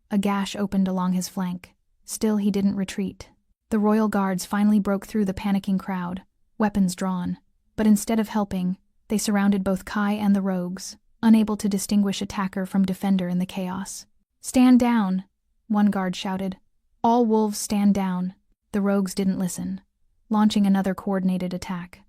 A gash opened along his flank. Still he didn't retreat. The royal guards finally broke through the panicking crowd, weapons drawn, but instead of helping, they surrounded both Kai and the rogues, unable to distinguish attacker from defender in the chaos. "Stand down," one guard shouted. "All wolves stand down." The rogues didn't listen, launching another coordinated attack.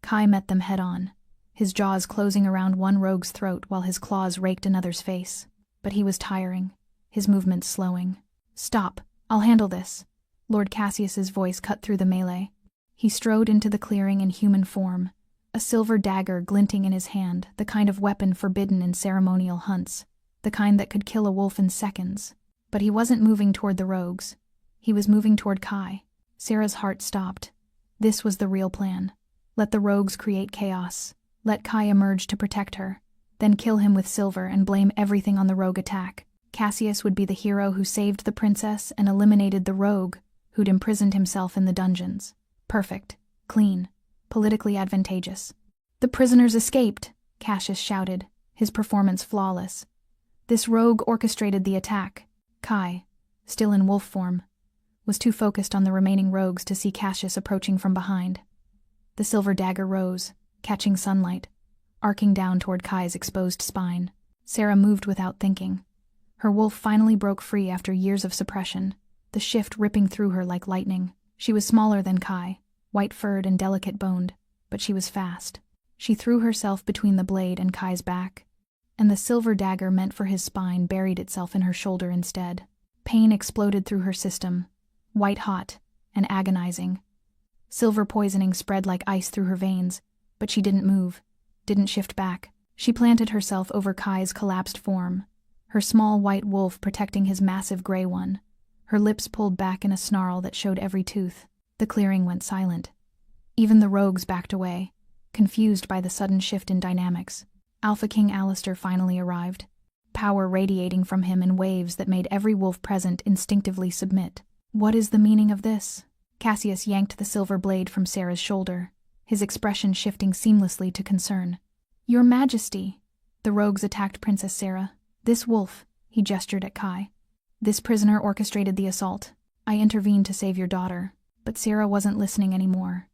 Kai met them head-on, his jaws closing around one rogue's throat while his claws raked another's face. But he was tiring, his movements slowing. "Stop, I'll handle this." Lord Cassius's voice cut through the melee. He strode into the clearing in human form, a silver dagger glinting in his hand, the kind of weapon forbidden in ceremonial hunts, the kind that could kill a wolf in seconds. But he wasn't moving toward the rogues. He was moving toward Kai. Sarah's heart stopped. This was the real plan. Let the rogues create chaos. Let Kai emerge to protect her, then kill him with silver and blame everything on the rogue attack. Cassius would be the hero who saved the princess and eliminated the rogue who'd imprisoned himself in the dungeons. Perfect, clean, politically advantageous. "The prisoners escaped," Cassius shouted, his performance flawless. This rogue orchestrated the attack. Kai, still in wolf form, was too focused on the remaining rogues to see Cassius approaching from behind. The silver dagger rose, catching sunlight, arcing down toward Kai's exposed spine. Sarah moved without thinking. Her wolf finally broke free after years of suppression, the shift ripping through her like lightning. She was smaller than Kai, white-furred and delicate-boned, but she was fast. She threw herself between the blade and Kai's back, and the silver dagger meant for his spine buried itself in her shoulder instead. Pain exploded through her system, white-hot and agonizing. Silver poisoning spread like ice through her veins, but she didn't move, didn't shift back. She planted herself over Kai's collapsed form, her small white wolf protecting his massive gray one, her lips pulled back in a snarl that showed every tooth. The clearing went silent. Even the rogues backed away, confused by the sudden shift in dynamics. Alpha King Alistair finally arrived, power radiating from him in waves that made every wolf present instinctively submit. "What is the meaning of this?" Cassius yanked the silver blade from Sarah's shoulder, his expression shifting seamlessly to concern. "Your Majesty," the rogues attacked Princess Sarah. "This wolf," he gestured at Kai. "This prisoner orchestrated the assault. I intervened to save your daughter." But Sarah wasn't listening anymore.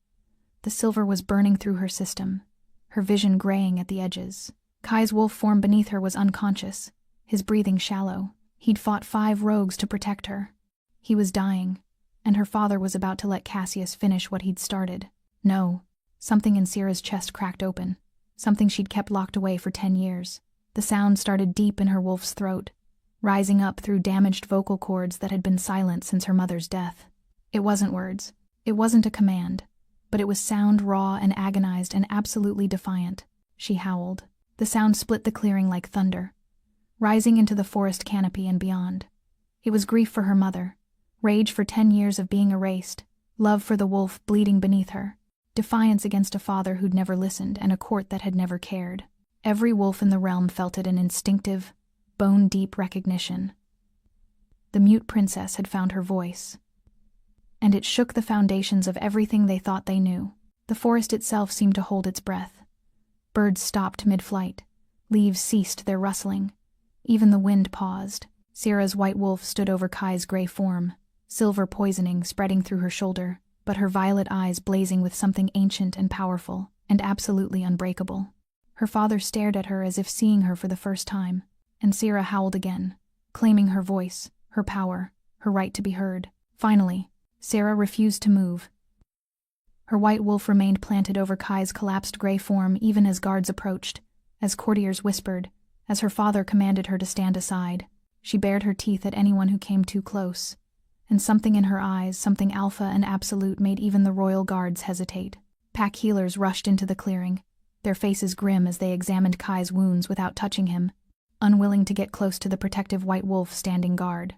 The silver was burning through her system, her vision graying at the edges. Kai's wolf form beneath her was unconscious, his breathing shallow. He'd fought 5 rogues to protect her. He was dying, and her father was about to let Cassius finish what he'd started. No. Something in Sarah's chest cracked open, something she'd kept locked away for 10 years. The sound started deep in her wolf's throat, rising up through damaged vocal cords that had been silent since her mother's death. It wasn't words. It wasn't a command, but it was sound raw and agonized and absolutely defiant. She howled. The sound split the clearing like thunder, rising into the forest canopy and beyond. It was grief for her mother, rage for 10 years of being erased, love for the wolf bleeding beneath her. Defiance against a father who'd never listened and a court that had never cared. Every wolf in the realm felt it an instinctive, bone-deep recognition. The mute princess had found her voice, and it shook the foundations of everything they thought they knew. The forest itself seemed to hold its breath. Birds stopped mid-flight. Leaves ceased their rustling. Even the wind paused. Sierra's white wolf stood over Kai's gray form, silver poisoning spreading through her shoulder, but her violet eyes blazing with something ancient and powerful, and absolutely unbreakable. Her father stared at her as if seeing her for the first time, and Sierra howled again, claiming her voice, her power, her right to be heard. Finally, Sierra refused to move. Her white wolf remained planted over Kai's collapsed gray form even as guards approached, as courtiers whispered, as her father commanded her to stand aside. She bared her teeth at anyone who came too close, and something in her eyes, something alpha and absolute, made even the royal guards hesitate. Pack healers rushed into the clearing, their faces grim as they examined Kai's wounds without touching him, unwilling to get close to the protective white wolf standing guard.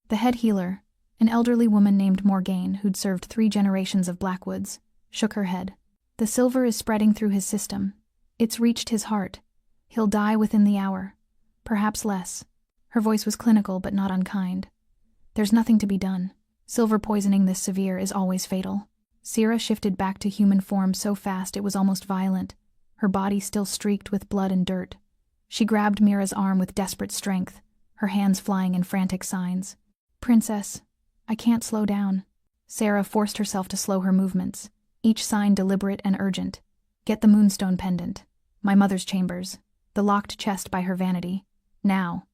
The head healer, an elderly woman named Morgane who'd served 3 generations of Blackwoods, shook her head. The silver is spreading through his system. It's reached his heart. He'll die within the hour. Perhaps less. Her voice was clinical but not unkind. There's nothing to be done. Silver poisoning this severe is always fatal. Sierra shifted back to human form so fast it was almost violent, her body still streaked with blood and dirt. She grabbed Mira's arm with desperate strength, her hands flying in frantic signs. "Princess, I can't slow down." Sarah forced herself to slow her movements, each sign deliberate and urgent. "Get the moonstone pendant. My mother's chambers. The locked chest by her vanity. Now.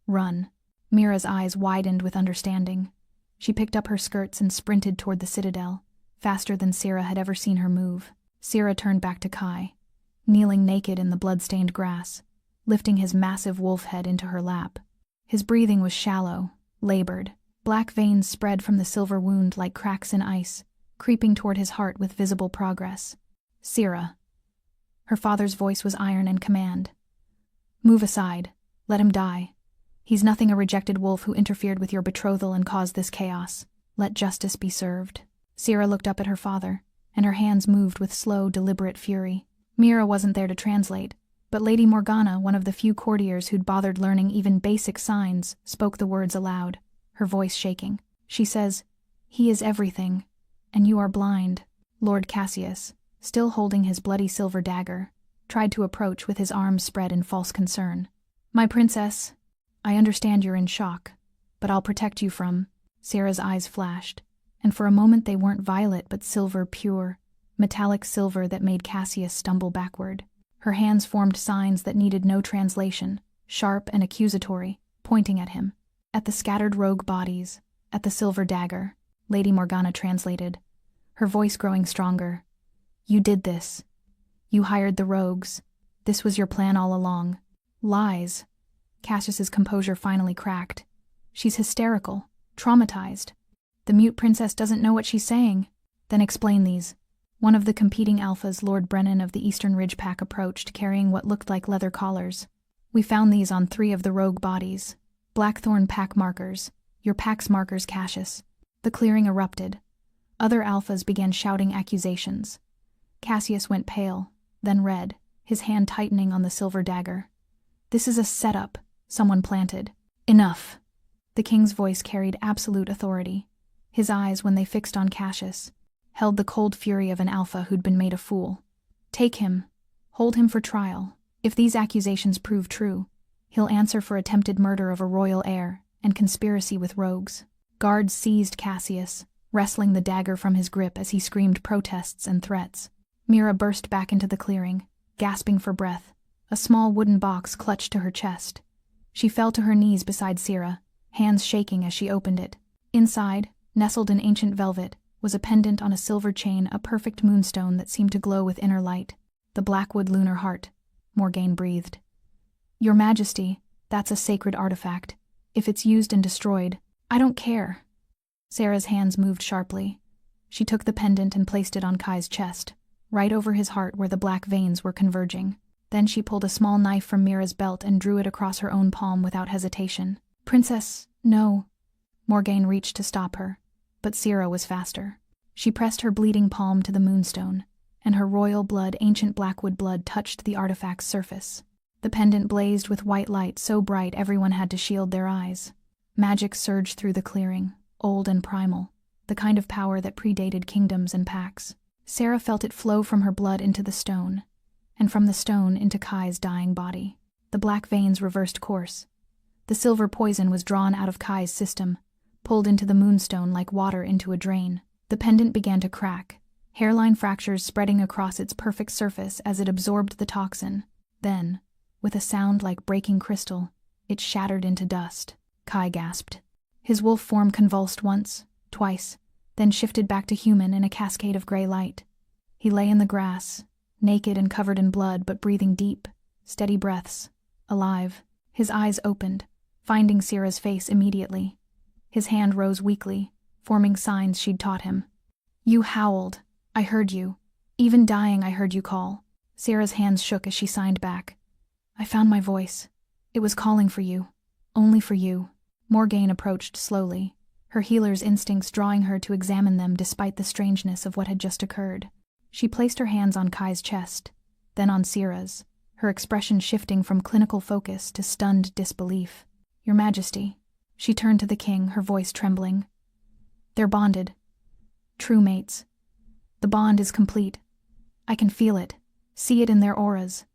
Run." Mira's eyes widened with understanding. She picked up her skirts and sprinted toward the citadel, faster than Sierra had ever seen her move. Sierra turned back to Kai, kneeling naked in the blood-stained grass, lifting his massive wolf head into her lap. His breathing was shallow, labored. Black veins spread from the silver wound like cracks in ice, creeping toward his heart with visible progress. "Sierra." Her father's voice was iron and command. "Move aside. Let him die. He's nothing a rejected wolf who interfered with your betrothal and caused this chaos. Let justice be served." Sierra looked up at her father, and her hands moved with slow, deliberate fury. Mira wasn't there to translate, but Lady Morgana, one of the few courtiers who'd bothered learning even basic signs, spoke the words aloud, her voice shaking. She says, "He is everything, and you are blind." Lord Cassius, still holding his bloody silver dagger, tried to approach with his arms spread in false concern. "My princess, I understand you're in shock, but I'll protect you from—" Sierra's eyes flashed, and for a moment they weren't violet but silver, pure, metallic silver that made Cassius stumble backward. Her hands formed signs that needed no translation, sharp and accusatory, pointing at him. At the scattered rogue bodies, at the silver dagger, Lady Morgana translated, her voice growing stronger. "You did this. You hired the rogues. This was your plan all along." "Lies." Cassius's composure finally cracked. "She's hysterical, traumatized. The mute princess doesn't know what she's saying." "Then explain these." One of the competing alphas, Lord Brennan of the Eastern Ridge Pack, approached, carrying what looked like leather collars. "We found these on 3 of the rogue bodies. Blackthorn pack markers. Your pack's markers, Cassius." The clearing erupted. Other alphas began shouting accusations. Cassius went pale, then red, his hand tightening on the silver dagger. "This is a setup," someone planted. "Enough." The king's voice carried absolute authority. His eyes, when they fixed on Cassius, held the cold fury of an alpha who'd been made a fool. "Take him. Hold him for trial. If these accusations prove true, he'll answer for attempted murder of a royal heir and conspiracy with rogues." Guards seized Cassius, wrestling the dagger from his grip as he screamed protests and threats. Mira burst back into the clearing, gasping for breath, a small wooden box clutched to her chest. She fell to her knees beside Sierra, hands shaking as she opened it. Inside, nestled in ancient velvet, was a pendant on a silver chain, a perfect moonstone that seemed to glow with inner light. "The Blackwood lunar heart," Morgane breathed. "Your Majesty, that's a sacred artifact. If it's used and destroyed, I don't care." Sarah's hands moved sharply. She took the pendant and placed it on Kai's chest, right over his heart where the black veins were converging. Then she pulled a small knife from Mira's belt and drew it across her own palm without hesitation. "Princess, no." Morgane reached to stop her, but Sierra was faster. She pressed her bleeding palm to the moonstone, and her royal blood, ancient Blackwood blood, touched the artifact's surface. The pendant blazed with white light so bright everyone had to shield their eyes. Magic surged through the clearing, old and primal, the kind of power that predated kingdoms and pacts. Sarah felt it flow from her blood into the stone, and from the stone into Kai's dying body. The black veins reversed course. The silver poison was drawn out of Kai's system, pulled into the moonstone like water into a drain. The pendant began to crack, hairline fractures spreading across its perfect surface as it absorbed the toxin. Then, with a sound like breaking crystal, it shattered into dust. Kai gasped. His wolf form convulsed once, twice, then shifted back to human in a cascade of gray light. He lay in the grass, naked and covered in blood, but breathing deep, steady breaths, alive. His eyes opened, finding Sierra's face immediately. His hand rose weakly, forming signs she'd taught him. "You howled. I heard you. Even dying, I heard you call." Sierra's hands shook as she signed back. "I found my voice. It was calling for you. Only for you." Morgaine approached slowly, her healer's instincts drawing her to examine them despite the strangeness of what had just occurred. She placed her hands on Kai's chest, then on Sierra's, her expression shifting from clinical focus to stunned disbelief. "Your Majesty." She turned to the king, her voice trembling. "They're bonded. True mates. The bond is complete. I can feel it, see it in their auras.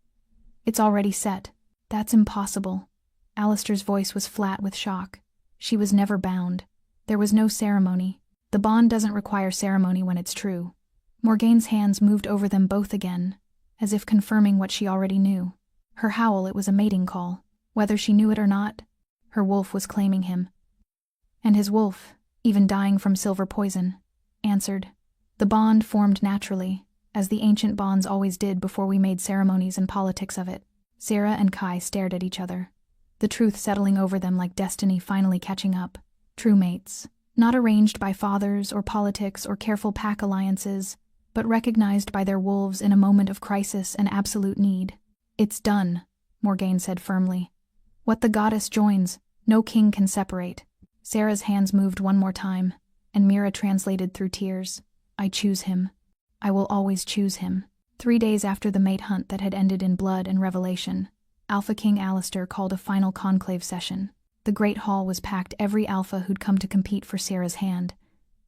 It's already set." "That's impossible." Alistair's voice was flat with shock. She was never bound. There was no ceremony. "The bond doesn't require ceremony when it's true." Morgaine's hands moved over them both again, as if confirming what she already knew. Her howl, it was a mating call. Whether she knew it or not, her wolf was claiming him. And his wolf, even dying from silver poison, answered. The bond formed naturally, as the ancient bonds always did before we made ceremonies and politics of it. Sarah and Kai stared at each other, the truth settling over them like destiny finally catching up. True mates, not arranged by fathers or politics or careful pack alliances, but recognized by their wolves in a moment of crisis and absolute need. "It's done," Morgaine said firmly. "What the goddess joins, no king can separate." Sarah's hands moved one more time, and Mira translated through tears. "I choose him. I will always choose him." 3 days after the mate hunt that had ended in blood and revelation, Alpha King Alistair called a final conclave session. The great hall was packed, every alpha who'd come to compete for Sarah's hand,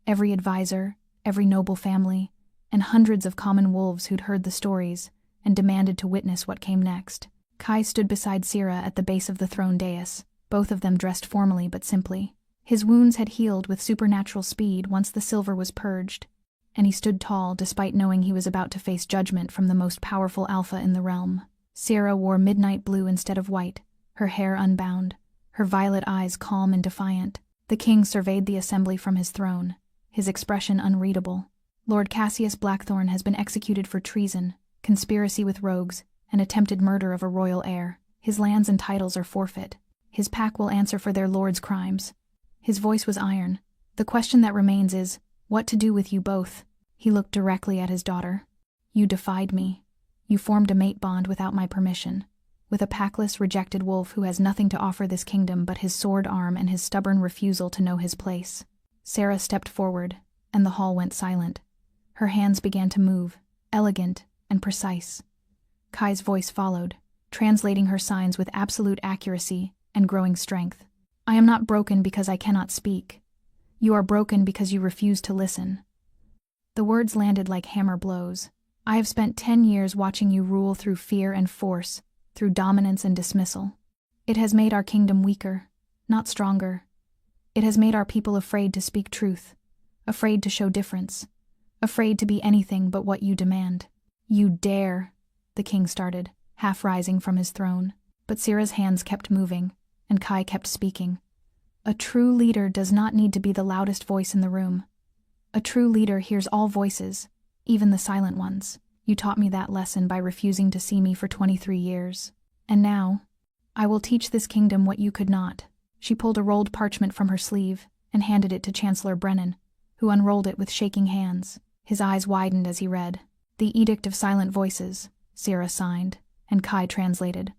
every advisor, every noble family, and hundreds of common wolves who'd heard the stories and demanded to witness what came next. Kai stood beside Sarah at the base of the throne dais, both of them dressed formally but simply. His wounds had healed with supernatural speed once the silver was purged, and he stood tall despite knowing he was about to face judgment from the most powerful alpha in the realm. Sarah wore midnight blue instead of white, her hair unbound, her violet eyes calm and defiant. The king surveyed the assembly from his throne, his expression unreadable. "Lord Cassius Blackthorne has been executed for treason, conspiracy with rogues, and attempted murder of a royal heir. His lands and titles are forfeit. His pack will answer for their lord's crimes." His voice was iron. "The question that remains is, what to do with you both?" He looked directly at his daughter. "You defied me. You formed a mate bond without my permission, with a packless, rejected wolf who has nothing to offer this kingdom but his sword arm and his stubborn refusal to know his place." Sarah stepped forward, and the hall went silent. Her hands began to move, elegant and precise. Kai's voice followed, translating her signs with absolute accuracy and growing strength. "I am not broken because I cannot speak. You are broken because you refuse to listen." The words landed like hammer blows. "I have spent 10 years watching you rule through fear and force, through dominance and dismissal. It has made our kingdom weaker, not stronger. It has made our people afraid to speak truth, afraid to show difference, afraid to be anything but what you demand." "You dare," the king started, half rising from his throne. But Sarah's hands kept moving, and Kai kept speaking. "A true leader does not need to be the loudest voice in the room. A true leader hears all voices, even the silent ones. You taught me that lesson by refusing to see me for 23 years. And now, I will teach this kingdom what you could not." She pulled a rolled parchment from her sleeve and handed it to Chancellor Brennan, who unrolled it with shaking hands. His eyes widened as he read. "The Edict of Silent Voices," Sarah signed, and Kai translated.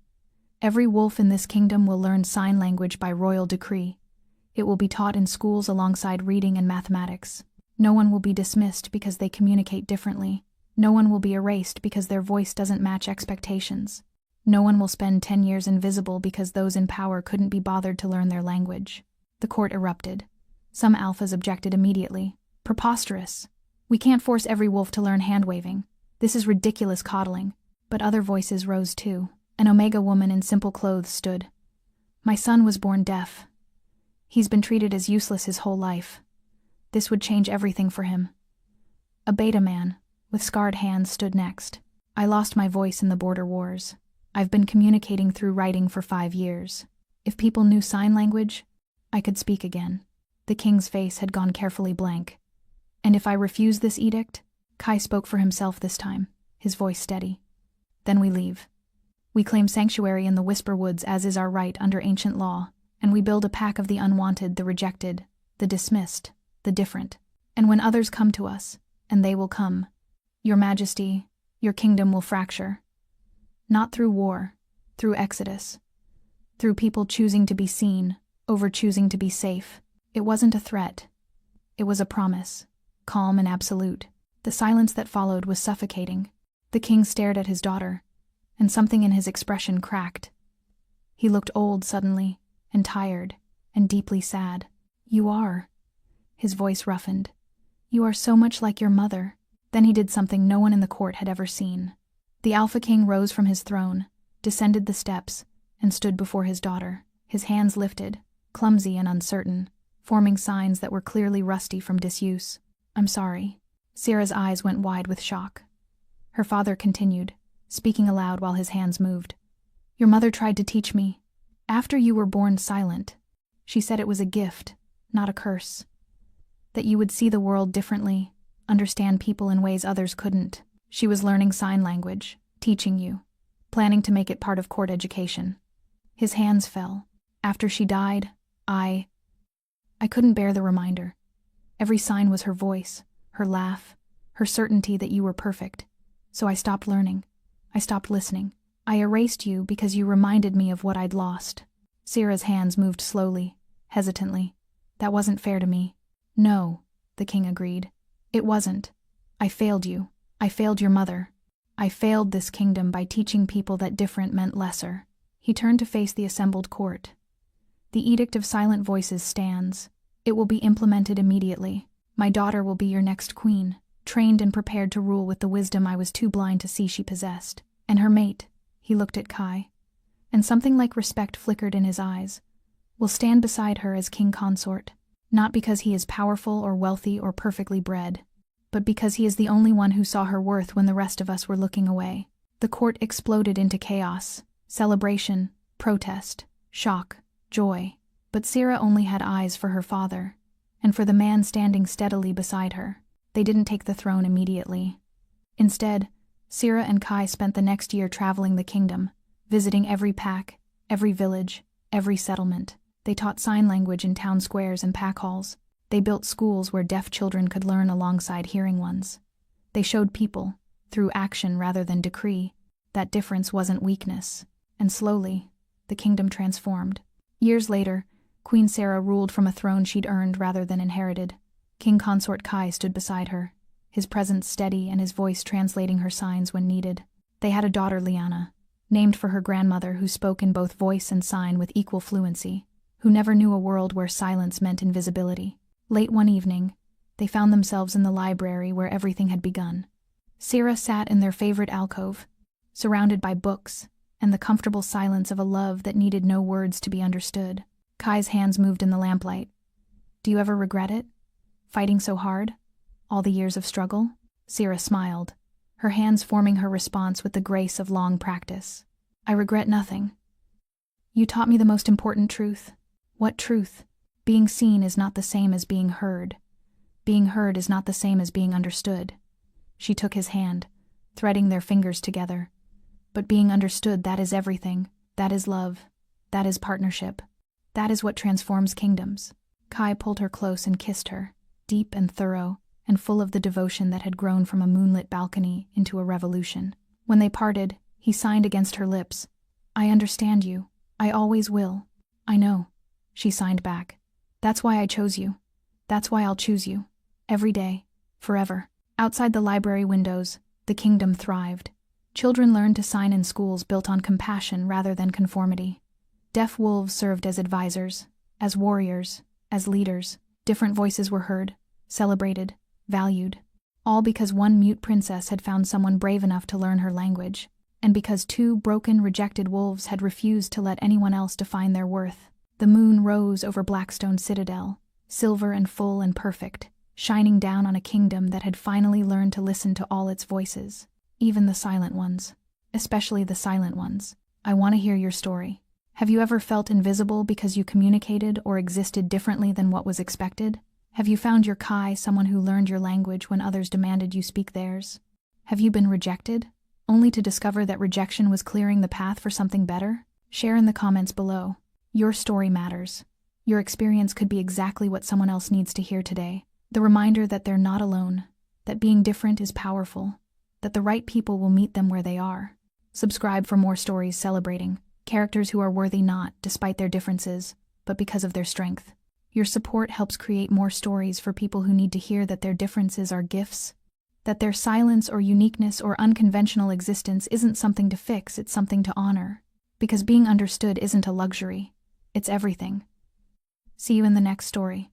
"Every wolf in this kingdom will learn sign language by royal decree. It will be taught in schools alongside reading and mathematics. No one will be dismissed because they communicate differently. No one will be erased because their voice doesn't match expectations. No one will spend 10 years invisible because those in power couldn't be bothered to learn their language. The court erupted. Some alphas objected immediately. Preposterous. We can't force every wolf to learn hand-waving. This is ridiculous coddling. But other voices rose too. An Omega woman in simple clothes stood. My son was born deaf. He's been treated as useless his whole life. This would change everything for him. A Beta man, with scarred hands, stood next. I lost my voice in the border wars. I've been communicating through writing for 5 years. If people knew sign language, I could speak again. The king's face had gone carefully blank. And if I refuse this edict? Kai spoke for himself this time, his voice steady. Then we leave. We claim sanctuary in the Whisper Woods as is our right under ancient law, and we build a pack of the unwanted, the rejected, the dismissed, the different. And when others come to us, and they will come, Your Majesty, your kingdom will fracture. Not through war, through exodus. Through people choosing to be seen, over choosing to be safe. It wasn't a threat. It was a promise, calm and absolute. The silence that followed was suffocating. The king stared at his daughter, and something in his expression cracked. He looked old suddenly, and tired, and deeply sad. You are. His voice roughened. You are so much like your mother. Then he did something no one in the court had ever seen. The Alpha King rose from his throne, descended the steps, and stood before his daughter, his hands lifted, clumsy and uncertain, forming signs that were clearly rusty from disuse. I'm sorry. Sierra's eyes went wide with shock. Her father continued, speaking aloud while his hands moved. Your mother tried to teach me. After you were born silent, she said it was a gift, not a curse. That you would see the world differently, understand people in ways others couldn't. She was learning sign language, teaching you, planning to make it part of court education. His hands fell. After she died, I couldn't bear the reminder. Every sign was her voice, her laugh, her certainty that you were perfect. So I stopped learning. I stopped listening. I erased you because you reminded me of what I'd lost. Sierra's hands moved slowly, hesitantly. That wasn't fair to me. No, the king agreed. It wasn't. I failed you. I failed your mother. I failed this kingdom by teaching people that different meant lesser. He turned to face the assembled court. The Edict of Silent Voices stands. It will be implemented immediately. My daughter will be your next queen, trained and prepared to rule with the wisdom I was too blind to see she possessed. And her mate, he looked at Kai, and something like respect flickered in his eyes, will stand beside her as king consort, not because he is powerful or wealthy or perfectly bred, but because he is the only one who saw her worth when the rest of us were looking away. The court exploded into chaos, celebration, protest, shock, joy. But Sierra only had eyes for her father, and for the man standing steadily beside her. They didn't take the throne immediately. Instead, Sierra and Kai spent the next year traveling the kingdom, visiting every pack, every village, every settlement. They taught sign language in town squares and pack halls. They built schools where deaf children could learn alongside hearing ones. They showed people, through action rather than decree, that difference wasn't weakness. And slowly, the kingdom transformed. Years later, Queen Sarah ruled from a throne she'd earned rather than inherited. King Consort Kai stood beside her, his presence steady and his voice translating her signs when needed. They had a daughter, Liana, named for her grandmother, who spoke in both voice and sign with equal fluency, who never knew a world where silence meant invisibility. Late one evening, they found themselves in the library where everything had begun. Sierra sat in their favorite alcove, surrounded by books and the comfortable silence of a love that needed no words to be understood. Kai's hands moved in the lamplight. Do you ever regret it? Fighting so hard? All the years of struggle? Sierra smiled, her hands forming her response with the grace of long practice. I regret nothing. You taught me the most important truth. What truth? Being seen is not the same as being heard. Being heard is not the same as being understood. She took his hand, threading their fingers together. But being understood, that is everything. That is love. That is partnership. That is what transforms kingdoms. Kai pulled her close and kissed her, deep and thorough, and full of the devotion that had grown from a moonlit balcony into a revolution. When they parted, he signed against her lips. I understand you. I always will. I know. She signed back. That's why I chose you. That's why I'll choose you. Every day. Forever. Outside the library windows, The kingdom thrived. Children learned to sign in schools built on compassion rather than conformity. Deaf wolves served as advisors, as warriors, as leaders. Different voices were heard, celebrated, valued. All because one mute princess had found someone brave enough to learn her language, and because two broken, rejected wolves had refused to let anyone else define their worth. The moon rose over Blackstone Citadel, silver and full and perfect, shining down on a kingdom that had finally learned to listen to all its voices, even the silent ones. Especially the silent ones. I want to hear your story. Have you ever felt invisible because you communicated or existed differently than what was expected? Have you found your Kai, someone who learned your language when others demanded you speak theirs? Have you been rejected, only to discover that rejection was clearing the path for something better? Share in the comments below. Your story matters. Your experience could be exactly what someone else needs to hear today. The reminder that they're not alone, that being different is powerful, that the right people will meet them where they are. Subscribe for more stories celebrating characters who are worthy not despite their differences, but because of their strength. Your support helps create more stories for people who need to hear that their differences are gifts, that their silence or uniqueness or unconventional existence isn't something to fix, it's something to honor. Because being understood isn't a luxury, it's everything. See you in the next story.